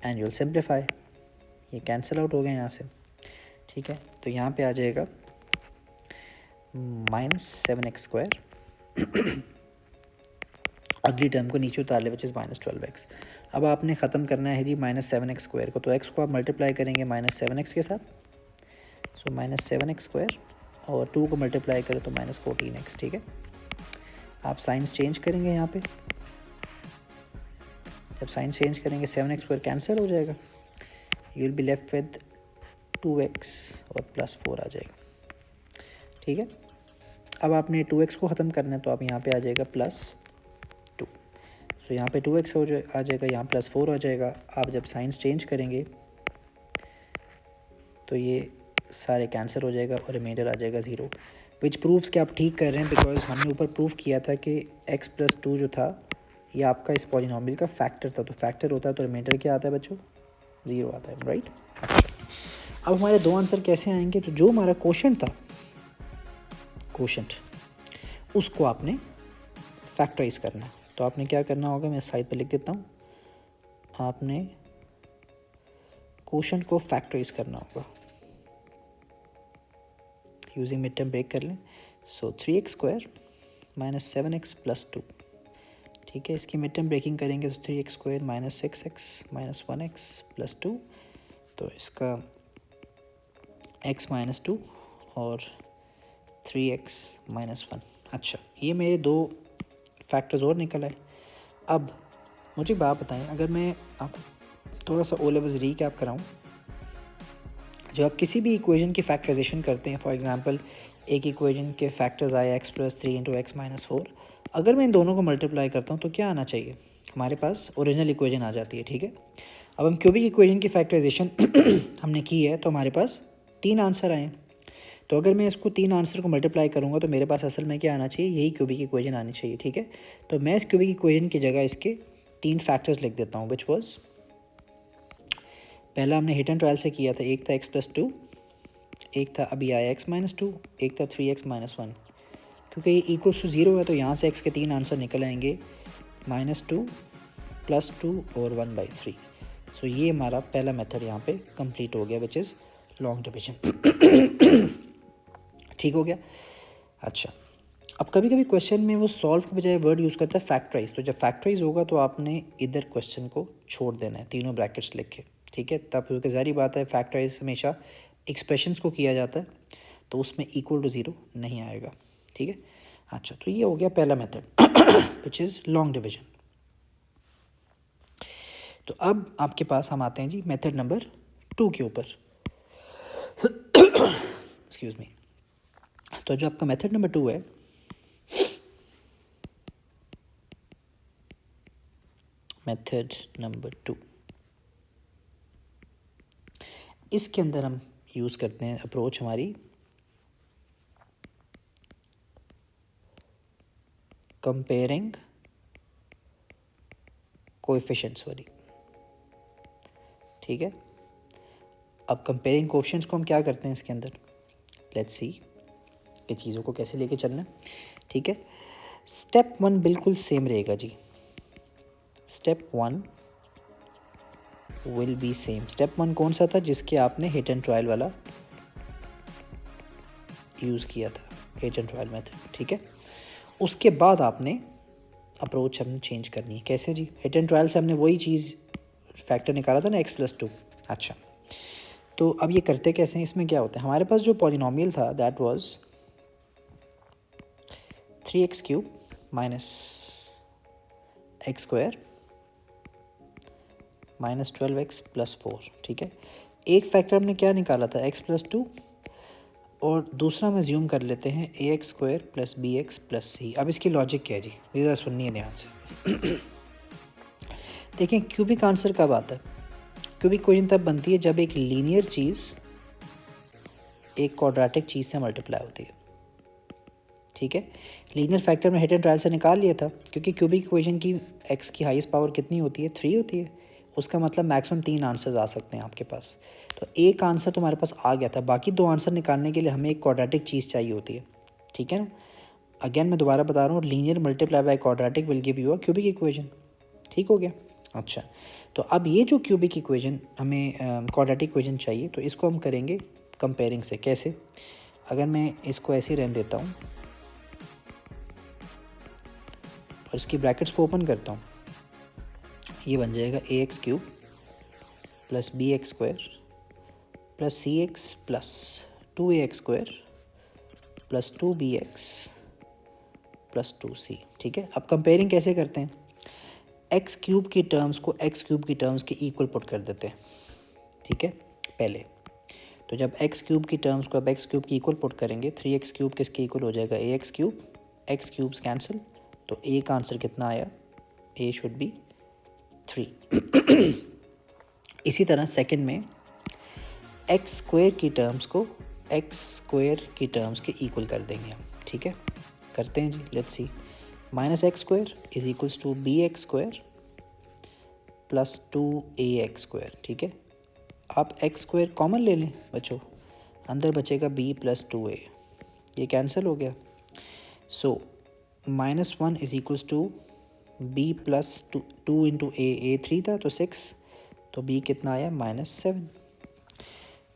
Speaker 1: एंड यूल सिंप्लीफाई, ये कैंसिल आउट हो गए यहाँ से। ठीक है, तो यहाँ पे आ जाएगा -7x² अगली टर्म को नीचे उतार ले विच इज़ -12x। अब आपने ख़त्म करना है जी -7x² को, तो x को आप मल्टीप्लाई करेंगे -7x के साथ, सो -7x² और 2 को मल्टीप्लाई करें तो -14x। ठीक है, आप साइंस चेंज करेंगे यहाँ पे, जब साइंस चेंज करेंगे 7x² कैंसिल हो जाएगा, you will be left with 2x और +4 आ जाएगा। ठीक है, अब आपने 2x को ख़त्म करना है तो आप यहाँ पे आ जाएगा +2, तो यहाँ पे 2x आ जाएगा, यहाँ +4 आ जाएगा। आप जब साइंस चेंज करेंगे तो ये सारे कैंसिल हो जाएगा और रिमाइंडर आ जाएगा 0, विच प्रूव्स कि आप ठीक कर रहे हैं, बिकॉज हमने ऊपर प्रूव किया था कि x+2 जो था ये आपका इस पॉलिनॉमियल का फैक्टर था, तो फैक्टर होता है तो रिमाइंडर क्या आता है बच्चों, 0 आता है, राइट। अच्छा, अब हमारे दो आंसर कैसे आएंगे, तो जो हमारा क्वोशंट था, क्वोशंट उसको आपने फैक्टराइज करना है। तो आपने क्या करना होगा, मैं साइड पे लिख देता हूँ, आपने क्वोशंट को फैक्टराइज करना होगा यूजिंग मिड टर्म ब्रेक कर लें। सो 3x² -7x +2। ठीक है, इसकी मिड टर्म ब्रेकिंग करेंगे तो 3x² -6x -1x +2, तो इसका x -2 और 3x -1। अच्छा, ये मेरे दो फैक्टर्स और निकल आए। अब मुझे बात बताएं, अगर मैं आपको थोड़ा सा ओ लेवल्स रीकैप कराऊं, जब आप किसी भी इक्वेशन की फैक्टराइजेशन करते हैं, फॉर एग्जांपल एक इक्वेशन के फैक्टर्स आए x+3 × x -4, अगर मैं इन दोनों को मल्टीप्लाई करता हूं तो क्या आना चाहिए, हमारे पास ओरिजिनल इक्वेशन आ जाती है। ठीक है, अब हम क्यूबिक इक्वेशन की फैक्टराइजेशन हमने की है तो हमारे पास 3 आंसर आए, तो अगर मैं इसको 3 आंसर को मल्टीप्लाई करूँगा तो मेरे पास असल में क्या आना चाहिए, यही क्यूबिक इक्वेशन आनी चाहिए। ठीक है, तो मैं इस क्यूबिक इक्वेशन की जगह इसके 3 फैक्टर्स लिख देता हूँ, विच वॉज, पहला हमने हिट एंड ट्रायल से किया था, एक था x+2, एक था अभी आया x -2, एक था 3x -1। क्योंकि ये इक्वल्स टू 0 है तो यहाँ से x के 3 आंसर निकल आएंगे, -2 +2 और 1/3। सो ये हमारा पहला मेथड यहाँ पे कंप्लीट हो गया, विच इज़ लॉन्ग डिविजन। ठीक हो गया। अच्छा, अब कभी कभी क्वेश्चन में वो सॉल्व के बजाय वर्ड यूज़ करता है फैक्टराइज, तो जब फैक्टराइज होगा तो आपने इधर क्वेश्चन को छोड़ देना है, तीनों ब्रैकेट्स लिख के। ठीक है, तब क्योंकि ज़ाहिर बात है फैक्टराइज हमेशा एक्सप्रेशंस को किया जाता है, तो उसमें इक्वल टू 0 नहीं आएगा। ठीक है, अच्छा, तो ये हो गया पहला method which is long division. तो अब आपके पास हम आते हैं जी मेथड नंबर 2 के ऊपर। Excuse me. तो जो आपका मेथड नंबर 2 है, मेथड नंबर 2, इसके अंदर हम यूज़ करते हैं अप्रोच हमारी कंपेयरिंग कोएफिशिएंट्स वाली। ठीक है, अब कंपेयरिंग कोएफिशिएंट्स को हम क्या करते हैं इसके अंदर, लेट्स सी कि चीज़ों को कैसे लेके चलना है। ठीक है, स्टेप 1 बिल्कुल सेम रहेगा जी, step 1 will be same. Step 1 कौन सा था, जिसके आपने हिट एंड ट्रायल वाला यूज़ किया था, हिट एंड ट्रायल मेथड। ठीक है, उसके बाद आपने अप्रोच हमने चेंज करनी है। कैसे जी, हिट एंड ट्रायल से हमने वही चीज़ फैक्टर निकाला था ना, x+2। अच्छा, तो अब ये करते कैसे हैं, इसमें क्या होता है, हमारे पास जो पॉलिनोमियल था that was 3x³ - x² -12x +4। ठीक है, एक फैक्टर हमने क्या निकाला था, x+2, और दूसरा हम ज्यूम कर लेते हैं ax² + bx + c। अब इसकी लॉजिक क्या है जी, ये ज़रा सुनिए ध्यान से। देखें, क्यूबिक आंसर कब आता है, क्यूबिक इक्वेशन तब बनती है जब एक लीनियर चीज़ एक क्वाड्रेटिक चीज़ से मल्टीप्लाई होती है। ठीक है, लीनियर फैक्टर में हिट एंड ट्रायल से निकाल लिया था, क्योंकि क्यूबिक इक्वेशन की x की हाईएस्ट पावर कितनी होती है, 3 होती है। उसका मतलब मैक्सिमम 3 आंसर्स आ सकते हैं आपके पास, तो एक आंसर तुम्हारे पास आ गया था, बाकी 2 आंसर निकालने के लिए हमें एक क्वाड्रेटिक चीज़ चाहिए होती है। ठीक है ना, अगेन मैं दोबारा बता रहा हूँ, linear multiply by quadratic will give you a cubic equation. ठीक हो गया। अच्छा, तो अब ये जो क्यूबिक इक्वेशन हमें क्वाड्रेटिक इक्वेशन चाहिए, तो इसको हम करेंगे कंपेयरिंग से। कैसे, अगर मैं इसको ऐसे रहने देता हूँ और इसकी ब्रैकेट्स को ओपन करता हूँ, ये बन जाएगा ax³ plus bx² plus cx plus 2ax² plus 2bx plus 2c। ठीक है, अब कंपेयरिंग कैसे करते हैं, x³ की टर्म्स को x³ की टर्म्स के इक्वल पुट कर देते हैं। ठीक है, पहले तो जब x³ की टर्म्स को अब x³ की इक्वल पुट करेंगे, 3x³ किसके इक्वल हो जाएगा, ax³, x क्यूब्स कैंसिल, तो a का आंसर कितना आया, a शुड बी 3। इसी तरह सेकंड में x² की टर्म्स को x² की टर्म्स के इक्वल कर देंगे हम। ठीक है, करते हैं जी, let's see. -x² is equals to bx² plus 2ax²। ठीक है, आप x² कॉमन ले लें बच्चों, अंदर बचेगा b प्लस 2a, ये कैंसिल हो गया। So -1 is equals to b plus 2 into a 3 था तो 6, तो b कितना आया, -7।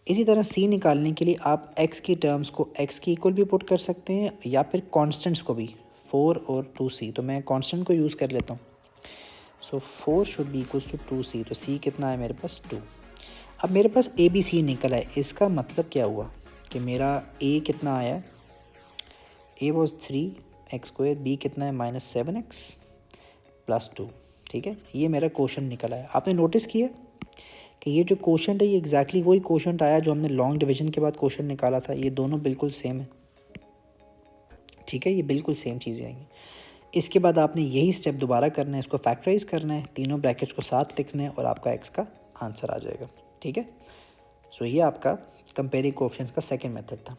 Speaker 1: इसी तरह c निकालने के लिए आप x की टर्म्स को x की इक्वल भी पुट कर सकते हैं या फिर कॉन्स्टेंट्स को भी, 4 और 2c, तो मैं कॉन्स्टेंट को यूज़ कर लेता हूँ। So 4 should be equals to 2c, तो c कितना है मेरे पास 2। अब मेरे पास ए बी सी निकला है, इसका मतलब क्या हुआ कि मेरा a कितना आया, a वॉज 3x², b कितना है -7x प्लस 2। ठीक है, ये मेरा क्वोशंट निकला है। आपने नोटिस किया कि ये जो क्वोशंट है ये एग्जैक्टली वही क्वोशंट आया जो हमने लॉन्ग डिवीजन के बाद क्वोशंट निकाला था, ये दोनों बिल्कुल सेम है। ठीक है, ये बिल्कुल सेम चीज़ें आएंगी। इसके बाद आपने यही स्टेप दोबारा करना है, इसको फैक्टराइज करना है, तीनों ब्रैकेट्स को साथ लिखना है और आपका x का आंसर आ जाएगा। ठीक है, सो ये आपका कंपेयरिंग कोएफिशिएंट्स का सेकंड मेथड था।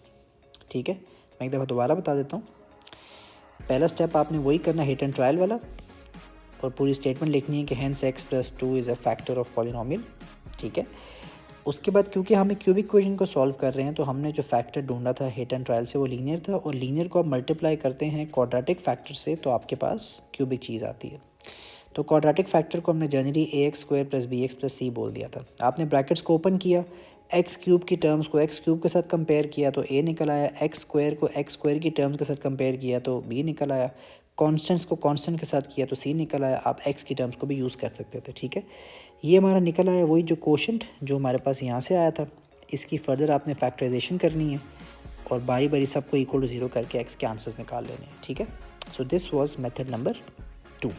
Speaker 1: ठीक है, मैं एक दफ़ा दोबारा बता देता हूँ। पहला स्टेप आपने वही करना, हिट एंड ट्रायल वाला, और पूरी स्टेटमेंट लिखनी है कि hence x plus 2 is a factor of polynomial. ठीक है, उसके बाद क्योंकि हम क्यूबिक इक्वेशन को सॉल्व कर रहे हैं तो हमने जो फैक्टर ढूंढा था हिट एंड ट्रायल से वो लीनियर था, और लीनियर को आप मल्टीप्लाई करते हैं क्वाड्रेटिक फैक्टर से तो आपके पास क्यूबिक चीज़ आती है। तो क्वाड्रेटिक फैक्टर को हमने generally ax² plus bx plus c बोल दिया था। आपने ब्रैकेट्स को ओपन किया, x³ की टर्म्स को x³ के साथ कंपेयर किया तो a निकल आया, x² को x² की टर्म्स के साथ कंपेयर किया तो b निकल आया, कॉन्स्टेंट्स को कांस्टेंट के साथ किया तो c निकल आया। आप x की टर्म्स को भी यूज़ कर सकते थे। ठीक है, ये हमारा निकल आया वही जो क्वोशंट जो हमारे पास यहाँ से आया था। इसकी फर्दर आपने फैक्टराइजेशन करनी है और बारी बारी सबको इक्वल टू 0 करके x के आंसर्स निकाल लेने हैं। ठीक है, so this was method number 2।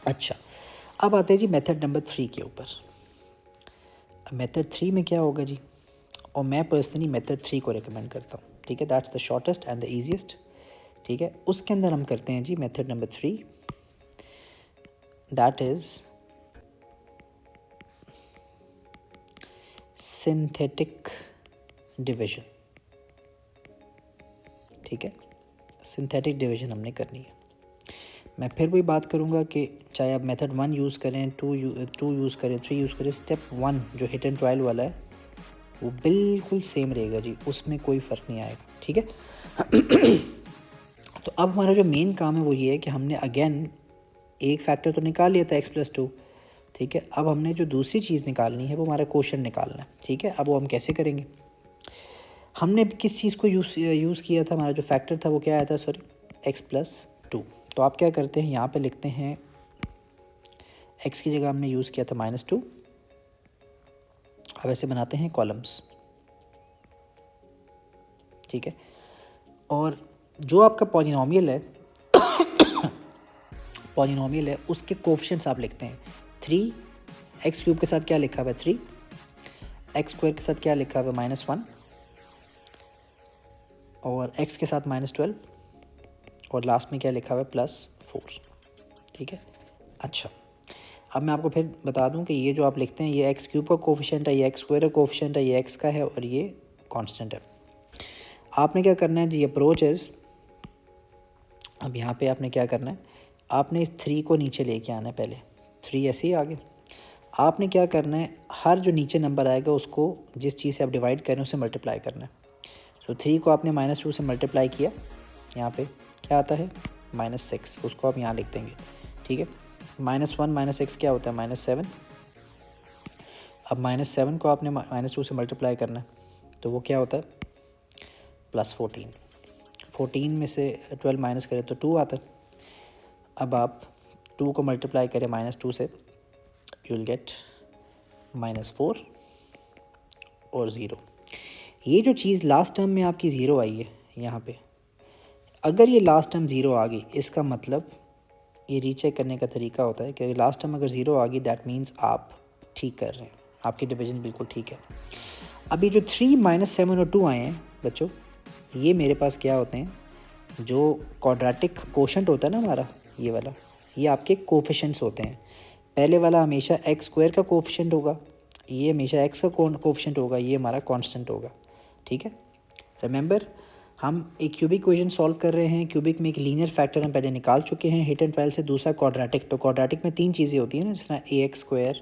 Speaker 1: अच्छा, अब आते हैं जी मेथड नंबर 3 के ऊपर। मेथड 3 में क्या होगा जी, और मैं पर्सनली मेथड 3 को रिकमेंड करता हूँ। ठीक है, that's the shortest and the easiest. ठीक है, उसके अंदर हम करते हैं जी method number 3, that is synthetic division. ठीक है, सिंथेटिक डिवीजन हमने करनी है। मैं फिर वही बात करूँगा कि चाहे आप मेथड 1 यूज़ करें, 2 यूज़ करें, 3 यूज़ करें, स्टेप 1 जो हिट एंड ट्रायल वाला है वो बिल्कुल सेम रहेगा जी, उसमें कोई फ़र्क नहीं आएगा। ठीक है, तो अब हमारा जो मेन काम है वो ये है कि हमने अगेन एक फैक्टर तो निकाल लिया था x प्लस 2। ठीक है, अब हमने जो दूसरी चीज़ निकालनी है वो हमारा क्वोशंट निकालना है। ठीक है, अब वो हम कैसे करेंगे, हमने किस चीज़ को यूज़ किया था, हमारा जो फैक्टर था वो क्या आया था, सॉरी x प्लस 2। तो आप क्या करते हैं, यहाँ पे लिखते हैं x की जगह हमने यूज़ किया था -2। अब ऐसे बनाते हैं कॉलम्स। ठीक है, और जो आपका पॉलिनोमियल है पॉलिनोमियल है उसके कोएफिशिएंट्स आप लिखते हैं। 3 x³ के साथ क्या लिखा हुआ है 3, x² के साथ क्या लिखा हुआ है -1, और x के साथ -12, और लास्ट में क्या लिखा हुआ है +4। ठीक है, अच्छा अब मैं आपको फिर बता दूं कि ये जो आप लिखते हैं ये x³ का कोएफिशिएंट है, ये x² का कोएफिशिएंट है, ये x का है और ये कांस्टेंट है। आपने क्या करना है जी, अप्रोच इज़, अब यहाँ पे आपने क्या करना है, आपने इस 3 को नीचे लेके आना है। पहले 3 ऐसे ही आगे, आपने क्या करना है, हर जो नीचे नंबर आएगा उसको जिस चीज़ से आप डिवाइड करें उससे मल्टीप्लाई करना है। सो 3 को आपने -2 से मल्टीप्लाई किया, यहाँ पे क्या आता है -6, उसको आप यहाँ लिख देंगे। ठीक है, -1 -6 क्या होता है -7। अब -7 को आपने -2 से मल्टीप्लाई करना है तो वो क्या होता है +14। 14 में से 12 माइनस करें तो 2 आता है। अब आप 2 को मल्टीप्लाई करें -2 से, यू विल गेट -4 और 0। ये जो चीज़ लास्ट टर्म में आपकी 0 आई है यहाँ पे, अगर ये लास्ट टर्म 0 आ गई, इसका मतलब ये रीचेक करने का तरीका होता है कि लास्ट टर्म अगर 0 आ गई, दैट मीन्स आप ठीक कर रहे हैं, आपकी डिवीजन बिल्कुल ठीक है। अभी जो 3 -7 और 2 आए हैं बच्चों, ये मेरे पास क्या होते हैं, जो क्वाड्रेटिक कोशेंट होता है ना हमारा, ये वाला, ये आपके कोफिशिएंट्स होते हैं। पहले वाला हमेशा एक्स स्क्वायर का कोफिशिएंट होगा, ये हमेशा एक्स का कोफिशिएंट होगा, ये हमारा कांस्टेंट होगा। ठीक है, रिमेंबर हम एक क्यूबिक इक्वेशन सॉल्व कर रहे हैं। क्यूबिक में एक लीनियर फैक्टर हम पहले निकाल चुके हैं हिट एंड ट्रायल से, दूसरा क्वाड्रेटिक। तो क्वाड्रेटिक में 3 चीज़ें होती हैं ना, जिस तरह AX²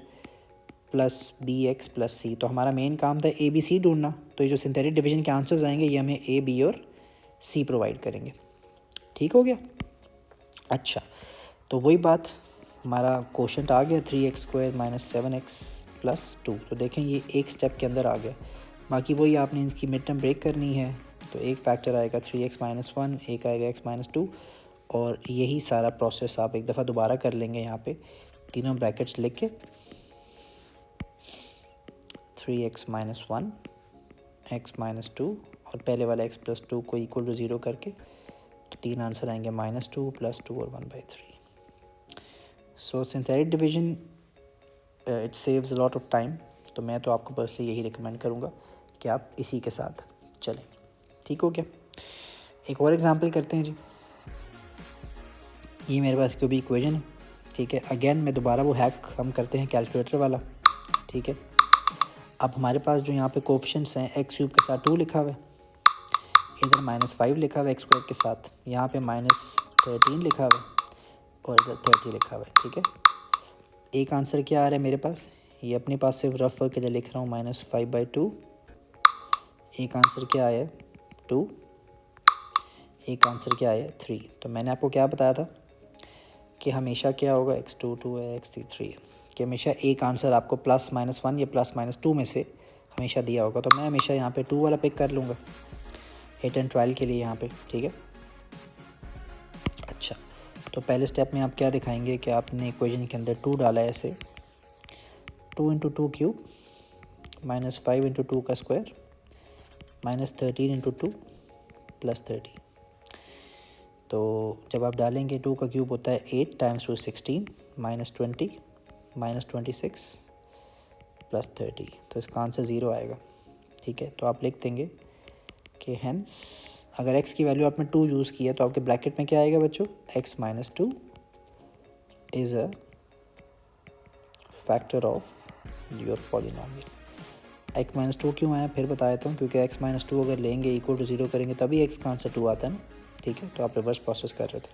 Speaker 1: plus BX plus C। तो हमारा मेन काम था ABC ढूंढना, तो ये जो सिंथेटिक डिवीजन के आंसर्स आएंगे ये हमें A, B और C प्रोवाइड करेंगे। ठीक हो गया। अच्छा, तो वही बात, हमारा क्वोशंट आ गया 3x² - 7x + 2। तो देखें ये एक स्टेप के अंदर आ गया। बाकी वही आपने इसकी मिड टर्म ब्रेक करनी है, तो एक फैक्टर आएगा 3x - 1, एक आएगा x - 2, और यही सारा प्रोसेस आप एक दफ़ा दोबारा कर लेंगे। यहाँ पे तीनों ब्रैकेट्स लिख के 3x - 1, x - 2 और पहले वाला x + 2 को इक्वल टू 0 करके, तो 3 आंसर आएंगे -2 + 2 और 1/3। So synthetic division it saves a lot of time. तो मैं तो आपको पर्सनली यही रिकमेंड करूँगा कि आप इसी के साथ चलें। ठीक हो गया। एक और एग्जांपल करते हैं जी। ये मेरे पास क्यूबिक इक्वेशन है। ठीक है, अगेन मैं दोबारा वो हैक हम करते हैं कैलकुलेटर वाला। ठीक है, अब हमारे पास जो यहाँ पे कोफिशिएंट्स हैं, x³ के साथ 2 लिखा हुआ है, इधर -5 लिखा हुआ है x² के साथ, यहाँ पे -13 लिखा हुआ है और इधर 30 लिखा हुआ है। ठीक है, एक आंसर क्या आ रहा है मेरे पास, ये अपने पास सिर्फ रफ वर्क के लिए लिख रहा हूँ, -5/2। एक आंसर क्या आया 2, एक आंसर क्या आया 3। तो मैंने आपको क्या बताया था कि हमेशा क्या होगा, x2 2 है, x3 3 है, कि हमेशा एक आंसर आपको +-1 या +-2 में से हमेशा दिया होगा। तो मैं हमेशा यहाँ पे 2 वाला पिक कर लूँगा हिट एंड ट्रायल के लिए यहाँ पे। ठीक है, अच्छा, तो पहले स्टेप में आप क्या दिखाएंगे कि आपने इक्वेशन के अंदर 2 डाला है, ऐसे 2 × 2 क्यूब -5 × 2 का स्क्वायर -13 × 2 + 30। तो जब आप डालेंगे 2 का क्यूब होता है 8 × 2 16 -20 -26 + 30, तो इसका आंसर 0 आएगा। ठीक है, तो आप लिख देंगे कि हेंस, अगर x की वैल्यू आपने 2 यूज़ की है तो आपके ब्रैकेट में क्या आएगा बच्चों, x - 2 is a factor of your polynomial. x - 2 क्यों आया फिर बता देता हूँ, क्योंकि x - 2 अगर लेंगे इक्वल टू 0 करेंगे तभी x का आंसर 2 आता है ना। ठीक है, तो आप रिवर्स प्रोसेस कर रहे थे।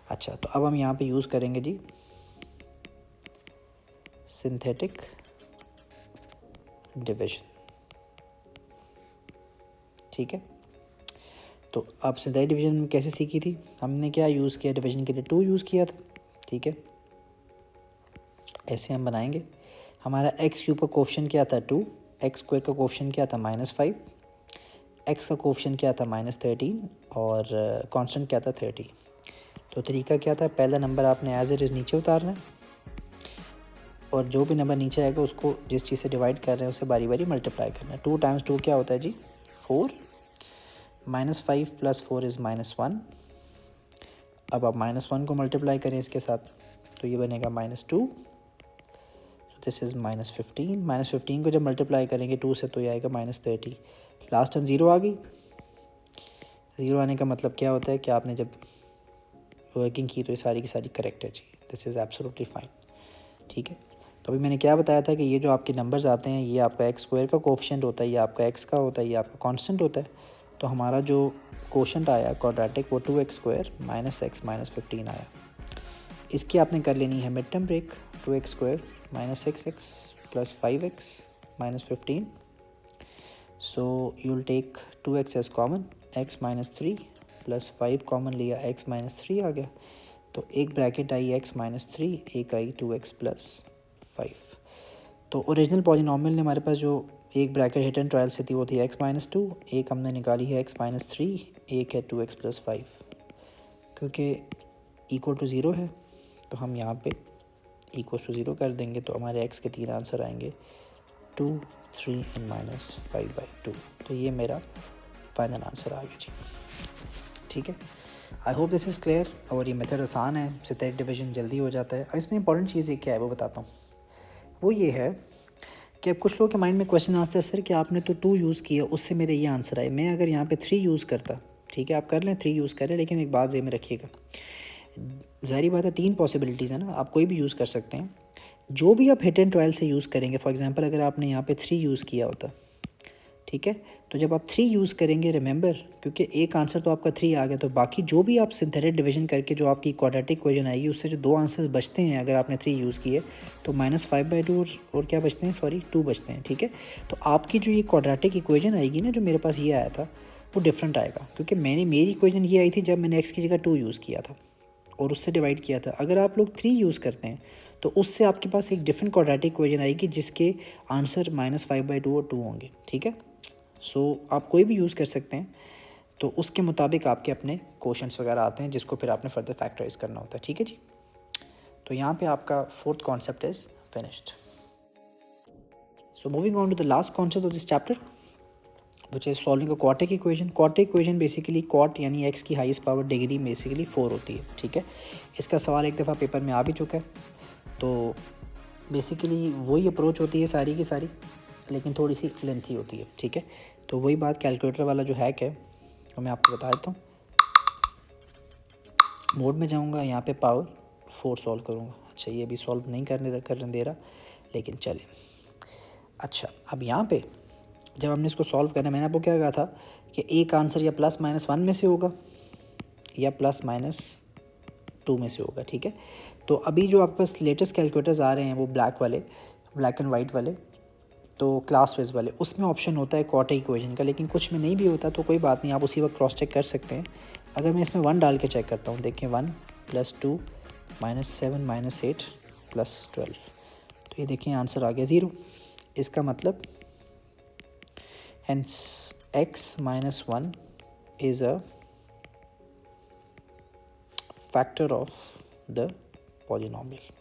Speaker 1: अच्छा, तो अब हम यहाँ पे यूज़ करेंगे जी सिंथेटिक डिवीजन। ठीक है, तो आप सिंथेटिक डिवीजन कैसे सीखी थी, हमने क्या यूज़ किया, डिवीजन के लिए 2 यूज़ किया था। ठीक है, ऐसे हम बनाएंगे। हमारा x³ का कोफिशिएंट क्या था 2, x² का कोफिशिएंट क्या था -5, x का कोफिशिएंट क्या था -13 और कांस्टेंट क्या था 30। तो तरीका क्या था, पहला नंबर आपने एज इट इज़ नीचे उतारना है और जो भी नंबर नीचे आएगा उसको जिस चीज़ से डिवाइड कर रहे हैं उससे बारी बारी मल्टीप्लाई करना है। 2 × 2 क्या होता है जी 4, -5 + 4 इज़ -1। अब आप -1 को मल्टीप्लाई करें इसके साथ तो ये बनेगा -2, दिस इज़ -15। -15 को जब मल्टीप्लाई करेंगे 2 से तो ये आएगा -30। लास्ट टाइम 0 आ गई। 0 आने का मतलब क्या होता है कि आपने जब वर्किंग की तो ये सारी की सारी करेक्ट है जी, दिस इज़ एब्सोल्युटली फाइन। ठीक है, तो अभी मैंने क्या बताया था कि ये जो आपके नंबर्स आते हैं ये आपका x² का कोफिशिएंट होता है, ये आपका x का होता है, ये आपका कांस्टेंट होता है। तो हमारा जो कोशेंट आया क्वाड्रेटिक वो 2x² - x - 15 आया। इसकी आपने कर लेनी है mid term break, 2x² - 6x + 5x - 15। So you will take 2x as common, x - 3 + 5 common लिया, x - 3 आ गया। तो एक ब्रैकेट आई x - 3, एक आई 2x + 5। तो ओरिजिनल पॉलिनोमियल ने हमारे पास जो एक ब्रैकेट हिट एंड ट्रायल से थी वो थी x - 2, एक हमने निकाली है x - 3, एक है 2x + 5। क्योंकि इक्वल टू 0 है, तो हम यहाँ पे इक्वल टू 0 कर देंगे, तो हमारे एक्स के 3 आंसर आएंगे 2, 3 एंड -5/2। तो ये मेरा फाइनल आंसर आ गया जी। ठीक है, I hope this is clear. और ये मेथड आसान है, सिंथेटिक डिवीजन जल्दी हो जाता है। अब इसमें इंपॉर्टेंट चीज़ एक क्या है वो बताता हूँ। वो ये है कि अब कुछ लोगों के माइंड में क्वेश्चन आता है, सर कि आपने तो 2 यूज़ किया, उससे मेरे ये आंसर आए। मैं अगर यहाँ पे 3 यूज़ करता, ठीक है आप कर लें 3 यूज़ करें, लेकिन एक बात ज़हन में रखिएगा, ज़ाहिर बात है 3 पॉसिबिलिटीज़ है ना, आप कोई भी यूज़ कर सकते हैं। जो भी आप हिट एंड ट्रायल से यूज़ करेंगे, फॉर एग्जांपल अगर आपने यहाँ पे 3 यूज़ किया होता, ठीक है, तो जब आप 3 यूज़ करेंगे, रिमेंबर क्योंकि एक आंसर तो आपका 3 आ गया, तो बाकी जो भी आप सिंथेटिक डिवीजन करके जो आपकी क्वाड्रेटिक इक्वेशन आएगी, उससे जो 2 आंसर्स बचते हैं, अगर आपने 3 यूज़ किए तो -5/2 और क्या बचते हैं, सॉरी 2 बचते हैं। ठीक है, तो आपकी जो ये क्वाड्रेटिक इक्वेशन आएगी ना, जो मेरे पास ये आया था, वो डिफरेंट आएगा, क्योंकि मेरी इक्वेशन ये आई थी जब मैंने एक्स की जगह 2 यूज़ किया था और उससे डिवाइड किया था। अगर आप लोग 3 यूज़ करते हैं तो उससे आपके पास एक डिफरेंट क्वाड्रेटिक इक्वेशन आएगी, जिसके आंसर -5/2 और 2 होंगे। ठीक है, सो आप कोई भी यूज़ कर सकते हैं, तो उसके मुताबिक आपके अपने क्वेश्चंस वगैरह आते हैं, जिसको फिर आपने फर्दर फैक्टराइज करना होता है। ठीक है जी, तो यहाँ पे आपका 4th concept is finished. So moving on to the last concept of this chapter, which is solving a quadratic equation. Quadratic equation basically quad यानी एक्स की हाईएस्ट पावर डिग्री बेसिकली 4 होती है। ठीक है, इसका सवाल एक दफ़ा पेपर में आ भी चुका है, तो बेसिकली वही अप्रोच होती है सारी की सारी, लेकिन थोड़ी सी लेंथी होती है। ठीक है, तो वही बात कैलकुलेटर वाला जो हैक है वो मैं आपको बता देता हूँ। मोड में जाऊँगा, यहाँ पे पावर 4 सॉल्व करूँगा। अच्छा, ये भी सॉल्व नहीं करने दे रहा, लेकिन चले। अच्छा, अब यहाँ पे जब हमने इसको सॉल्व करना, मैंने आपको क्या कहा था कि एक आंसर या +-1 में से होगा या +-2 में से होगा। ठीक है, तो अभी जो आपके पास लेटेस्ट कैलकुलेटर्स आ रहे हैं वो ब्लैक एंड वाइट वाले, तो क्लास वाइज वाले, उसमें ऑप्शन होता है क्वाड्रेटिक इक्वेशन का, लेकिन कुछ में नहीं भी होता, तो कोई बात नहीं, आप उसी वक्त क्रॉस चेक कर सकते हैं। अगर मैं इसमें 1 डाल के चेक करता हूँ, देखिए 1 + 2 -7 -8 + 12, तो ये देखिए आंसर आ गया 0। इसका मतलब hence x - 1 is a factor of the polynomial।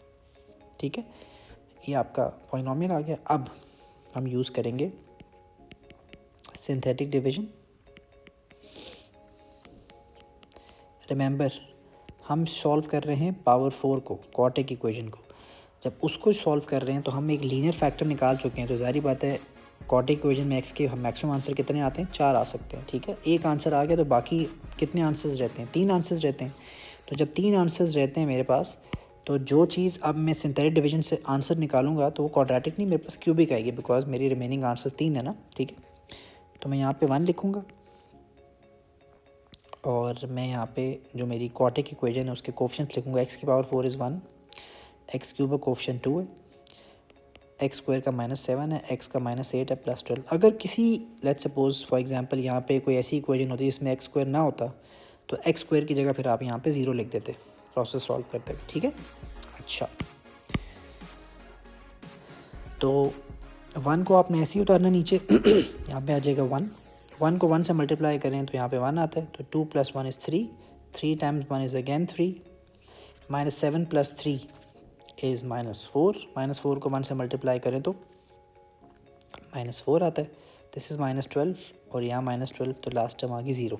Speaker 1: ठीक है, ये आपका पॉलिनोमियल आ गया। अब हम यूज़ करेंगे सिंथेटिक डिवीजन। रिमेंबर, हम सॉल्व कर रहे हैं पावर 4 को, क्वाड्रेटिक इक्वेशन को। जब उसको सॉल्व कर रहे हैं तो हम एक लीनियर फैक्टर निकाल चुके हैं, तो जाहिर बात है क्वाड्रेटिक इक्वेशन में एक्स के मैक्सिमम आंसर कितने आते हैं, 4 आ सकते हैं। ठीक है, एक आंसर आ गया तो बाकी कितने आंसर्स रहते हैं, 3 आंसर्स रहते हैं। तो जब 3 आंसर्स रहते हैं मेरे पास, तो जो चीज़ अब मैं सिंथेटिक डिवीजन से आंसर निकालूंगा तो वो क्वाड्रेटिक नहीं, मेरे पास क्यूबिक आएगी, बिकॉज मेरी रिमेनिंग आंसर्स 3 है ना। ठीक है, तो मैं यहाँ पे 1 लिखूँगा, और मैं यहाँ पे जो मेरी क्वाड्रेटिक इक्वेशन है उसके कोफिशिएंट लिखूँगा। एक्स की पावर 4 इज़ 1, एक्स क्यूब का कोफिशिएंट 2 है, एक्स स्क्वायर का -7 है, एक्स का -8 है, +12। अगर किसी लेट्स सपोज फॉर एग्जांपल यहाँ पे कोई ऐसी इक्वेशन होती है जिसमें एक्स स्क्वायर ना होता, तो एक्स स्क्वायर की जगह फिर आप यहाँ पे 0 लिख देते प्रोसेस सॉल्व करते हुए। ठीक है, अच्छा, तो 1 को आपने ऐसे ही उतारना नीचे यहाँ पे आ जाएगा 1 को 1 से मल्टीप्लाई करें तो यहाँ पे 1 आता है, तो 2 + 1 is 3, 3 times 1 is again 3, -7 + 3 is -4, -4 को 1 से मल्टीप्लाई करें तो -4 आता है, दिस इज़ -12, और यहाँ -12, तो लास्ट टर्म आ गई 0।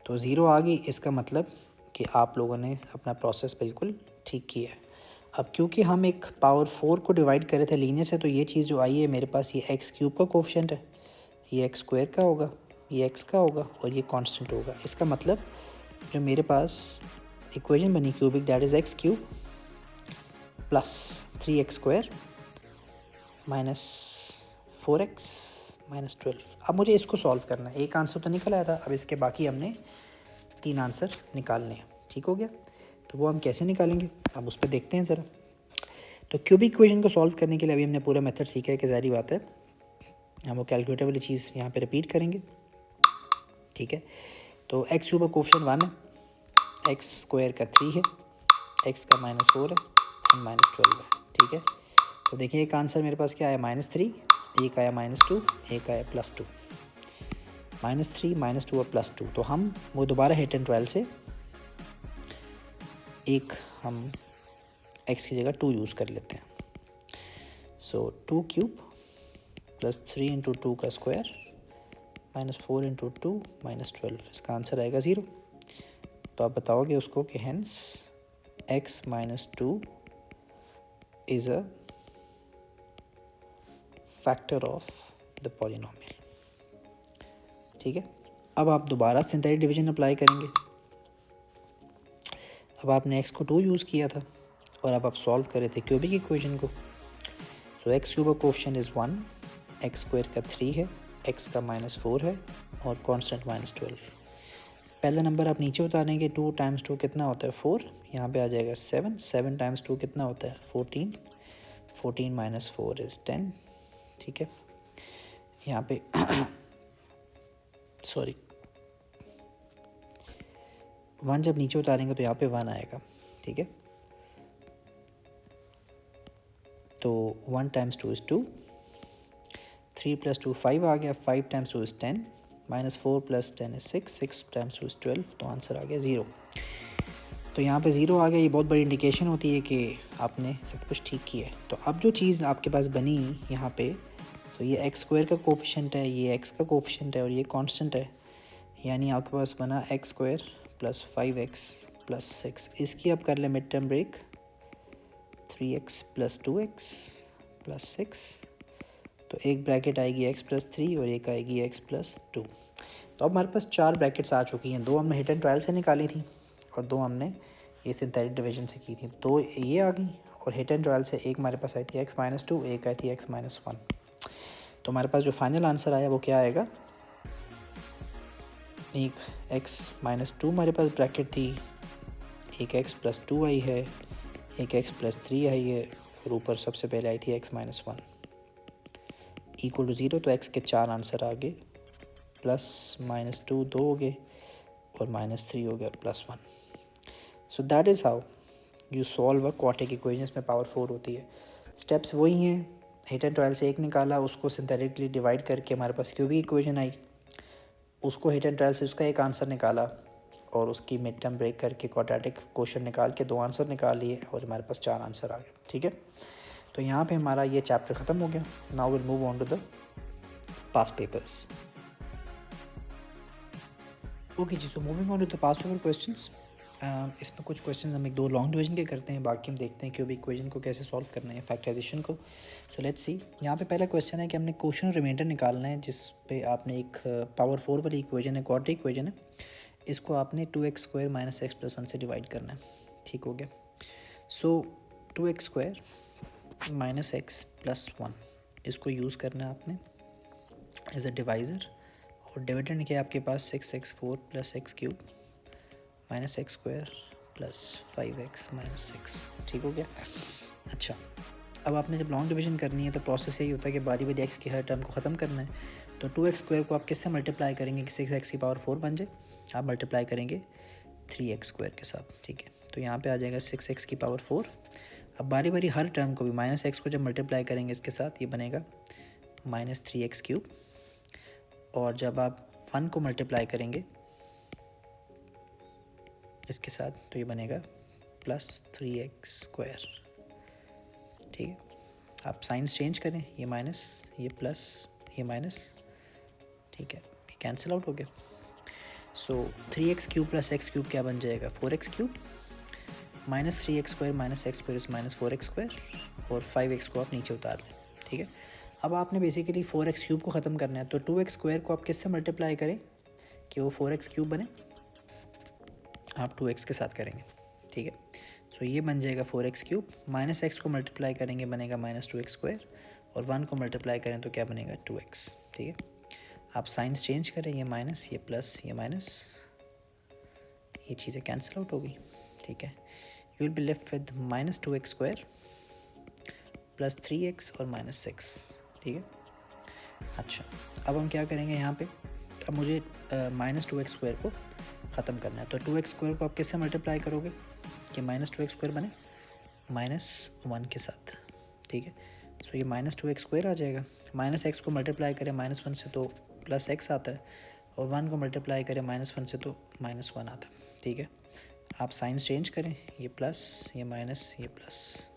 Speaker 1: तो 0 आ गई, इसका मतलब कि आप लोगों ने अपना प्रोसेस बिल्कुल ठीक किया है। अब क्योंकि हम एक पावर 4 को डिवाइड करे थे लीनियर से, तो ये चीज़ जो आई है मेरे पास, ये एक्स क्यूब का कोफिशिएंट है, ये एक्स स्क्वायर का होगा, ये एक्स का होगा, और ये कांस्टेंट होगा। इसका मतलब जो मेरे पास इक्वेशन बनी cubic, that is x cube plus 3x² minus 4x minus 12। अब मुझे इसको सॉल्व करना है, एक आंसर तो निकल आया था, अब इसके बाकी हमने 3 आंसर निकालने हैं। ठीक हो गया, तो वो हम कैसे निकालेंगे अब उस पर देखते हैं ज़रा। तो क्यूबिक इक्वेशन को सॉल्व करने के लिए अभी हमने पूरा मेथड सीखा है कि ज़ाहिर बात है हम वो कैलकुलेटर वाली चीज़ यहाँ पे रिपीट करेंगे। ठीक है, तो एक्स क्यूब का कोफिशिएंट 1 है, एक्स स्क्वायर का 3 है, एक्स का -4 है और -12 है। ठीक है, तो देखिए एक आंसर मेरे पास क्या आया, -3, एक आया -2, एक आया +2, -3 -2 और +2। तो हम वो दोबारा हिट एंड ट्रायल से एक हम x की जगह 2 यूज़ कर लेते हैं। सो 2 क्यूब प्लस 3 इंटू 2 का स्क्वायर माइनस 4 इंटू 2 माइनस 12, इसका आंसर आएगा 0। तो आप बताओगे उसको कि hence x minus 2 is a factor of the polynomial. ठीक है, अब आप दोबारा सिंथेटिक डिवीजन अप्लाई करेंगे। अब आपने x को 2 यूज़ किया था और अब आप सॉल्व कर रहे थे क्यूबिक इक्वेशन को। तो x क्यूब का कोफिशिएंट इज़ 1, x स्क्वायर का 3 है, x का -4 है और कांस्टेंट -12। पहला नंबर आप नीचे उतारेंगे, 2 टाइम्स 2 कितना होता है 4, यहाँ पे आ जाएगा 7, 7 टाइम्स 2 कितना होता है 14, 14 माइनस 4 इज़ 10। ठीक है, यहाँ पे सॉरी 1 जब नीचे उतारेंगे तो यहाँ पे 1 आएगा। ठीक है, तो 1 टाइम्स 2 इज़ 2, 3 प्लस 2 5 आ गया, 5 times 2 is 10, -4 plus 10 is 6, 6 times 2 is 12, तो आंसर आ गया 0। तो यहाँ पे 0 आ गया, ये बहुत बड़ी इंडिकेशन होती है कि आपने सब कुछ ठीक किया है। तो अब जो चीज़ आपके पास बनी यहाँ पे, सो ये एक्स स्क्वायर का कोफिशिएंट है, ये एक्स का कोफिशिएंट है और ये कांस्टेंट है, यानी आपके पास बना x square plus 5x plus 6। इसकी आप कर लें mid term break, 3x plus 2x plus 6, तो एक ब्रैकेट आएगी x प्लस 3 और एक आएगी x प्लस 2। तो अब हमारे पास 4 ब्रैकेट्स आ चुकी हैं, 2 हमने हिट एंड ट्रायल से निकाली थी और 2 हमने ये सिंथेटिक डिवीजन से की थी। 2 ये आ गई और हिट एंड ट्रायल से एक हमारे पास आई थी x-2, एक आई थी x-1। तो हमारे पास जो फाइनल आंसर आया वो क्या आएगा, एक x-2 हमारे पास ब्रैकेट थी, एक x प्लस 2 आई है, एक x प्लस 3 आई है और ऊपर सबसे पहले आई थी x-1 इक्वल टू 0। तो x के 4 आंसर आ गए, +-2 2 हो गए और -3 हो गया +1। सो that is how you solve a quadratic equation. इसमें पावर 4 होती है। स्टेप्स वही हैं, हिट एंड ट्रायल से एक निकाला, उसको सिंथेटिकली डिवाइड करके हमारे पास क्यूबिक इक्वेशन आई, उसको हिट एंड ट्रायल से उसका एक आंसर निकाला और उसकी मिड टर्म ब्रेक करके क्वाड्रेटिक क्वेश्चन निकाल के 2 आंसर निकाल लिए और हमारे पास 4 आंसर आ गए। ठीक है, तो यहाँ पे हमारा ये चैप्टर ख़त्म हो गया। Now will move on to the past papers. Okay जी, so moving on to the past paper questions. इसमें कुछ क्वेश्चन हम 1-2 लॉन्ग डिवीजन के करते हैं, बाकी हम देखते हैं क्यूबिक इक्वेशन को कैसे सॉल्व करना है, फैक्टराइजेशन को। सो लेट्स सी, यहाँ पे पहला क्वेश्चन है कि हमने क्वेश्चन रिमाइंडर निकालना है, जिस पे आपने एक पावर 4 वाली इक्वेशन है, क्वाड्रेटिक इक्वेशन है, इसको आपने 2x square minus x plus 1 से डिवाइड करना है। ठीक हो गया। सो 2x square minus x plus 1 इसको यूज़ करना है आपने एज अ डिवाइज़र, और डिविडेंड क्या है आपके पास 6x4 plus x cube minus x square plus 5x minus 6। ठीक हो गया। अच्छा, अब आपने जब लॉन्ग डिवीजन करनी है तो प्रोसेस यही होता है कि बारी बारी x की हर टर्म को ख़त्म करना है। तो 2x स्क्वायर को आप किससे मल्टीप्लाई करेंगे कि 6x की पावर 4 बन जाए, आप मल्टीप्लाई करेंगे 3x स्क्वायर के साथ। ठीक है, तो यहाँ पे आ जाएगा 6x की पावर 4। अब बारी बारी हर टर्म को भी माइनस x को जब मल्टीप्लाई करेंगे इसके साथ, ये बनेगा माइनस 3x क्यूब, और जब आप 1 को मल्टीप्लाई करेंगे इसके साथ तो ये बनेगा प्लस 3x स्क्वायर। ठीक है, आप साइंस चेंज करें, ये माइनस, ये प्लस, ये माइनस। ठीक है, ये कैंसिल आउट हो गया। सो 3x cube plus x cube क्या बन जाएगा 4x cube, minus 3x square minus x square is minus 4x square, और 5x को आप नीचे उतार लें। ठीक है, अब आपने बेसिकली 4x क्यूब को ख़त्म करना है, तो 2x स्क्वायर को आप किससे मल्टीप्लाई करें कि वो 4x क्यूब बने, आप 2x के साथ करेंगे। ठीक है, सो ये बन जाएगा 4x क्यूब, माइनस x को मल्टीप्लाई करेंगे बनेगा माइनस 2x स्क्वायर, और 1 को मल्टीप्लाई करें तो क्या बनेगा 2x। ठीक है, आप साइंस चेंज करें, ये माइनस, ये प्लस, ये माइनस, ये चीज़ें कैंसिल आउट हो गई। ठीक है, you will be left with minus 2x square plus 3x और माइनस 6। ठीक है, अच्छा, अब हम क्या करेंगे यहाँ पे, अब मुझे माइनस 2x स्क्वायर को ख़त्म करना है, तो 2x स्क्वायर को आप किससे मल्टीप्लाई करोगे कि माइनस 2x स्क्वायर बने -1 के साथ। ठीक है, सो ये माइनस 2x स्क्वायर आ जाएगा, माइनस x को मल्टीप्लाई करें -1 से तो प्लस x आता है, और 1 को मल्टीप्लाई करें -1 से तो -1 आता है। ठीक है, आप साइंस चेंज करें, ये प्लस, ये माइनस, ये प्लस,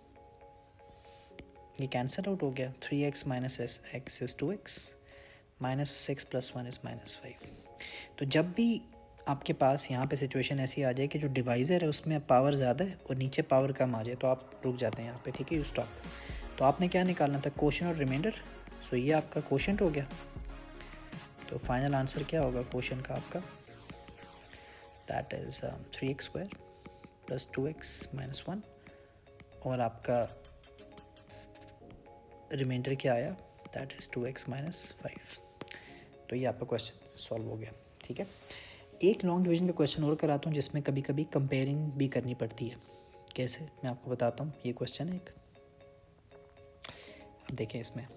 Speaker 1: ये कैंसल आउट हो गया। 3x minus x is 2x, -6 + 1 is -5। तो जब भी आपके पास यहाँ पे सिचुएशन ऐसी आ जाए कि जो डिवाइज़र है उसमें पावर ज़्यादा है और नीचे पावर कम आ जाए, तो आप रुक जाते हैं यहाँ पे, ठीक है, यू स्टॉप। तो आपने क्या निकालना था, क्वोशंट और रिमाइंडर। सो ये आपका क्वोशंट हो गया। तो फाइनल आंसर क्या होगा क्वोशंट का आपका, दैट इज़ 3x² + 2x - 1, और आपका रिमाइंडर क्या आया, दैट इज़ 2x - 5। तो ये आपका क्वेश्चन सॉल्व हो गया, ठीक है। एक लॉन्ग डिवीजन का क्वेश्चन और कराता हूँ जिसमें कभी कभी कंपेयरिंग भी करनी पड़ती है। कैसे, मैं आपको बताता हूँ। ये क्वेश्चन है एक, अब देखें इसमें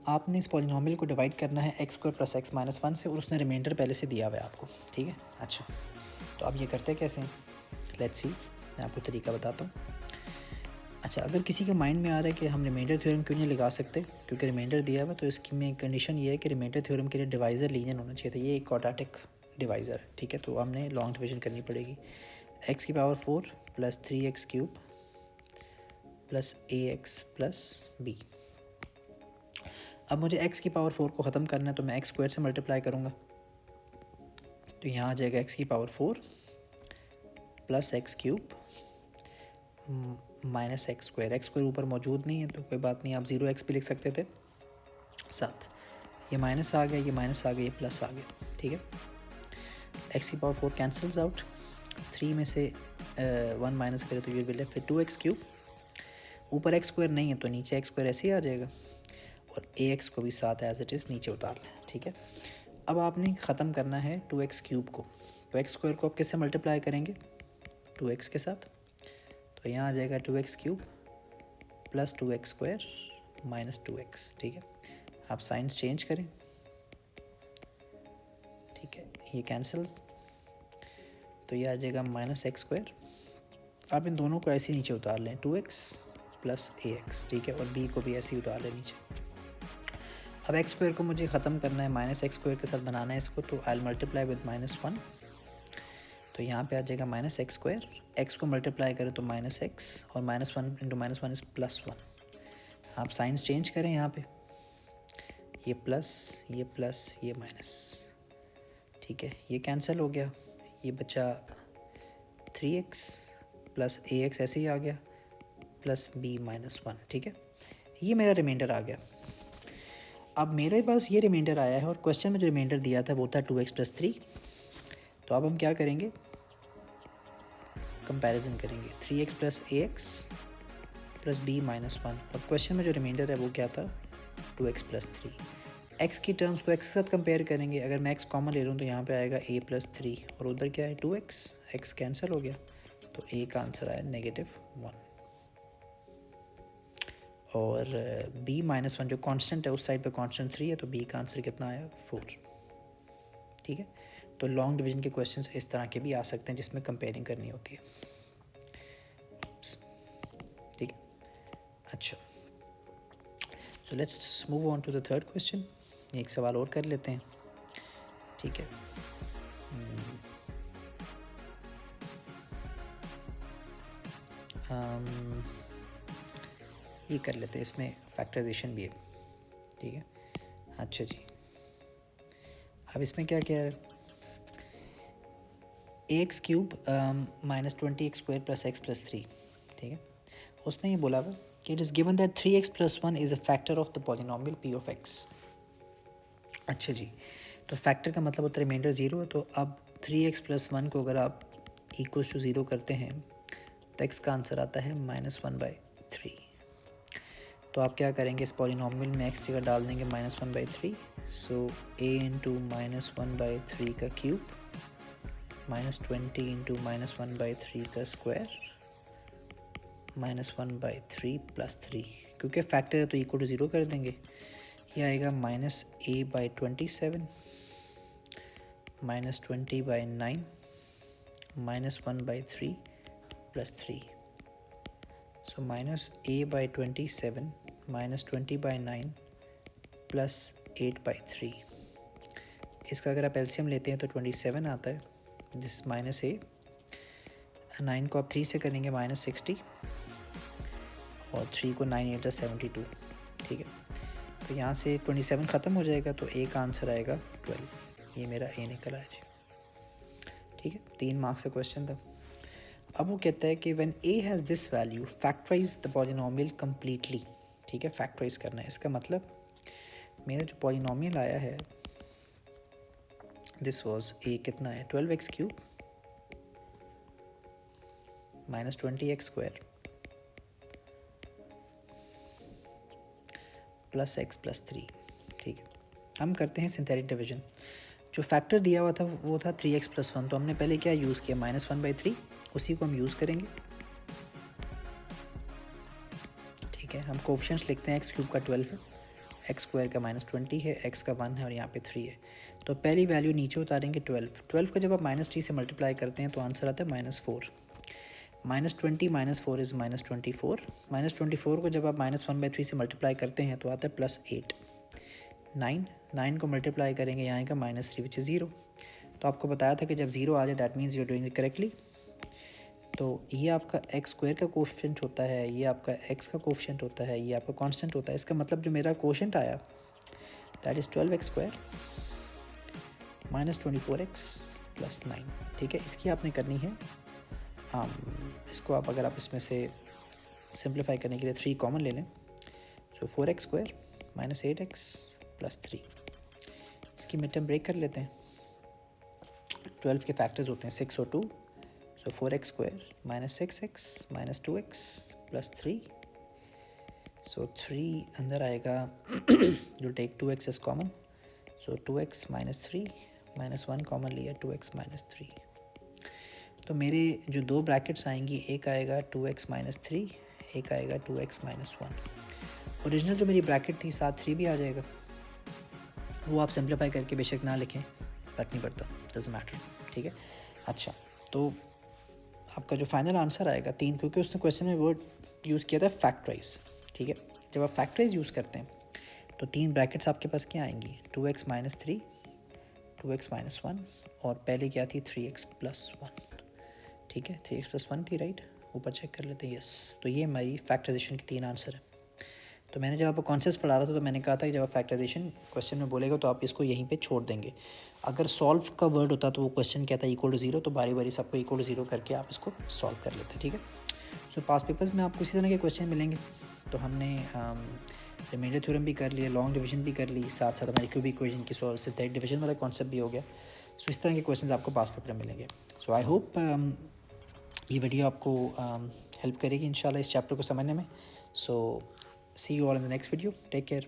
Speaker 1: आपने इस पॉलिनोमियल को डिवाइड करना है x² + x - 1 से, और उसने रिमाइंडर पहले से दिया हुआ है आपको, ठीक है। अच्छा, तो अब ये करते कैसे हैं, लेट्स सी, मैं आपको तरीका बताता हूँ। अच्छा, अगर किसी के माइंड में आ रहा है कि हम रिमाइंडर थ्योरम क्यों नहीं लगा सकते क्योंकि रिमाइंडर दिया हुआ, तो इसकी में कंडीशन ये है कि रिमाइंडर थ्योरम के लिए डिवाइज़र लीनियर होना चाहिए था। ये एक क्वाड्रेटिक डिवाइज़र है, ठीक है। तो हमने लॉन्ग डिवीजन करनी पड़ेगी। x⁴ + 3x³ + ax + b। अब मुझे x⁴ को ख़त्म करना है, तो मैं x² से मल्टीप्लाई करूँगा। तो यहाँ आ जाएगा x⁴ + x³ -x²। x² ऊपर मौजूद नहीं है तो कोई बात नहीं, आप 0x भी लिख सकते थे साथ। ये माइनस आ गया, ये माइनस आ गया, ये प्लस आ गया, ठीक है। x⁴ कैंसल्स आउट, 3 में से 1 माइनस करें तो ये विल लेफ्ट 2x³। ऊपर x² नहीं है तो नीचे x² ऐसे ही आ जाएगा, और ax को भी साथ एज इट इज़ नीचे उतार लें, ठीक है। अब आपने ख़त्म करना है 2x³ को, तो x² को आप किससे मल्टीप्लाई करेंगे, 2x के साथ। तो यहाँ आ जाएगा 2x³ + 2x² - 2x, ठीक है। आप साइंस चेंज करें, ठीक है, ये कैंसल्स, तो ये आ जाएगा -x²। आप इन दोनों को ऐसे नीचे उतार लें, 2x + ax, ठीक है, और b को भी ऐसे ही उतार लें नीचे। अब x² को मुझे ख़त्म करना है, -x² के साथ बनाना है इसको, तो आई मल्टीप्लाई विद -1। तो यहाँ पे आ जाएगा -x², x को मल्टीप्लाई करें तो -x, और -1 × -1 इज़ +1। आप साइंस चेंज करें यहाँ पे, ये प्लस, ये प्लस, ये माइनस, ठीक है, ये कैंसिल हो गया। ये बचा 3x + ax ऐसे ही आ गया, + b - 1, ठीक है। ये मेरा रिमाइंडर आ गया। अब मेरे पास ये रिमाइंडर आया है, और क्वेश्चन में जो रिमाइंडर दिया था वो था 2x + 3। तो अब हम क्या करेंगे, कंपैरिजन करेंगे, 3x + ax + b - 1, और क्वेश्चन में जो रिमाइंडर है वो क्या था, 2x + 3। x की टर्म्स को x के साथ कंपेयर करेंगे। अगर मैं x कॉमन ले लूँ तो यहाँ पे आएगा a + 3, और उधर क्या है 2x, x कैंसिल हो गया, तो a का आंसर आया -1। और b - 1 जो कांस्टेंट है, उस साइड पे कांस्टेंट 3 है, तो b का आंसर कितना आया, 4, ठीक है। तो लॉन्ग डिवीजन के क्वेश्चंस इस तरह के भी आ सकते हैं जिसमें कंपेयरिंग करनी होती है, ठीक है। अच्छा, so let's move on to the third question. एक सवाल और कर लेते हैं, ठीक है। ये कर लेते हैं, इसमें फैक्टराइजेशन भी है, ठीक है। अच्छा जी, अब इसमें क्या क्या है, ax³ -20x² + x + 3, ठीक है। उसने ये बोला हुआ कि it is given that 3x + 1 is a factor of the polynomial p of x। अच्छा जी, तो फैक्टर का मतलब होता है रिमाइंडर 0 है। तो अब 3x + 1 को अगर आप = 0 करते हैं तो x का आंसर आता है -1/3। तो आप क्या करेंगे, इस पॉलिनोमियल में x जगह डाल देंगे -1/3। सो a × -1/3 का क्यूब -20 × -1/3 का स्क्वायर -1/3 + 3, क्योंकि फैक्टर है तो =0 कर देंगे। ये आएगा -a/27 -20/9 -1/3 + 3। सो -a/27 -20/9 + 8/3। इसका अगर आप एलसीएम लेते हैं तो 27 आता है, दिस माइनस ए, 9 को आप 3 से करेंगे -60 और 3 को 9 8 72, ठीक है। तो यहाँ से 27 ख़त्म हो जाएगा तो ए का आंसर आएगा 12। ये मेरा ए निकल आया जी, ठीक है। 3 मार्क्स का क्वेश्चन था। अब वो कहता है कि when a has this value factorize the polynomial completely, ठीक है। फैक्टराइज करना है, इसका मतलब मेरा जो पॉलिनोमियल आया है दिस वाज ए कितना है 12x³ -20x² +x+3, ठीक है। हम करते हैं सिंथेटिक डिवीजन। जो फैक्टर दिया हुआ था वो था 3x+1, तो हमने पहले क्या यूज़ किया -1/3, उसी को हम यूज़ करेंगे, ठीक है। हम कोफिशिएंट्स लिखते हैं, x³ का 12 है, x² का -20 है, x का 1 है और यहाँ पे 3 है। तो पहली वैल्यू नीचे उतारेंगे 12 को जब आप -3 से मल्टीप्लाई करते हैं तो आंसर आता है -4। -20 -4 इज़ -24, -24 को जब आप -1/3 से मल्टीप्लाई करते हैं तो आता है +8। 9 को मल्टीप्लाई करेंगे, यहाँ का -3 विच इज़ 0। तो आपको बताया था कि जब 0 आ जाए that means you are doing it correctly. तो ये आपका x² का कोफिशिएंट होता है, ये आपका x का कोफिशिएंट होता है, ये आपका कांस्टेंट होता है। इसका मतलब जो मेरा कोशेंट आया दैट इज़ 12x² -24x + 9, ठीक है। इसकी आपने करनी है इसको आप अगर आप इसमें से सिंप्लीफाई करने के लिए 3 कॉमन ले लें, सो 4x² -8x + 3। इसकी मिड टर्म ब्रेक कर लेते हैं। 12 के फैक्टर्स होते हैं 6 और 2, सो 4x² -6x -2x + 3, सो 3 अंदर आएगा you take 2x as common, so 2x -3 -1 common लिया 2x -3। तो मेरे जो दो ब्रैकेट्स आएंगी, एक आएगा 2x -3, एक आएगा 2x -1। ओरिजिनल जो मेरी ब्रैकेट थी साथ 3 भी आ जाएगा, वो आप सिंप्लीफाई करके बेशक ना लिखें, फ़र्क नहीं पड़ता, डजंट मैटर, ठीक है। अच्छा, तो आपका जो फाइनल आंसर आएगा 3, क्योंकि उसने क्वेश्चन में वर्ड यूज़ किया था फैक्टराइज, ठीक है। जब आप फैक्टराइज यूज़ करते हैं तो 3 ब्रैकेट्स आपके पास क्या आएंगी, 2x -3, 2x -1 और पहले क्या थी 3x + 1, ठीक है। 3x + 1 थी, राइट। ऊपर चेक कर लेते हैं, यस। तो ये हमारी फैक्टराइजेशन के 3 आंसर है। तो मैंने जब आपको कॉन्सेप्ट पढ़ा रहा था तो मैंने कहा था कि जब आप फैक्टराइजेशन क्वेश्चन में बोलेगा तो आप इसको यहीं पे छोड़ देंगे। अगर सॉल्व का वर्ड होता तो वो क्वेश्चन क्या था =0, तो बारी बारी सबको =0 करके आप इसको सॉल्व कर लेते, ठीक है। सो पास पेपर्स में आपको इसी तरह के क्वेश्चन मिलेंगे। तो हमने रिमाइंडर थ्योरम भी कर लिया, लॉन्ग डिवीजन भी कर ली, साथ साथ हमारी क्यूबिक इक्वेशन की सॉल्व सिंथेटिक डिवीजन वाला कॉन्सेप्ट भी हो गया। सो इस तरह के क्वेश्चन आपको पास पेपर में मिलेंगे। सो आई होप ये वीडियो आपको हेल्प करेगी इंशाल्लाह इस चैप्टर को समझने में। So see you all in the next video, take care.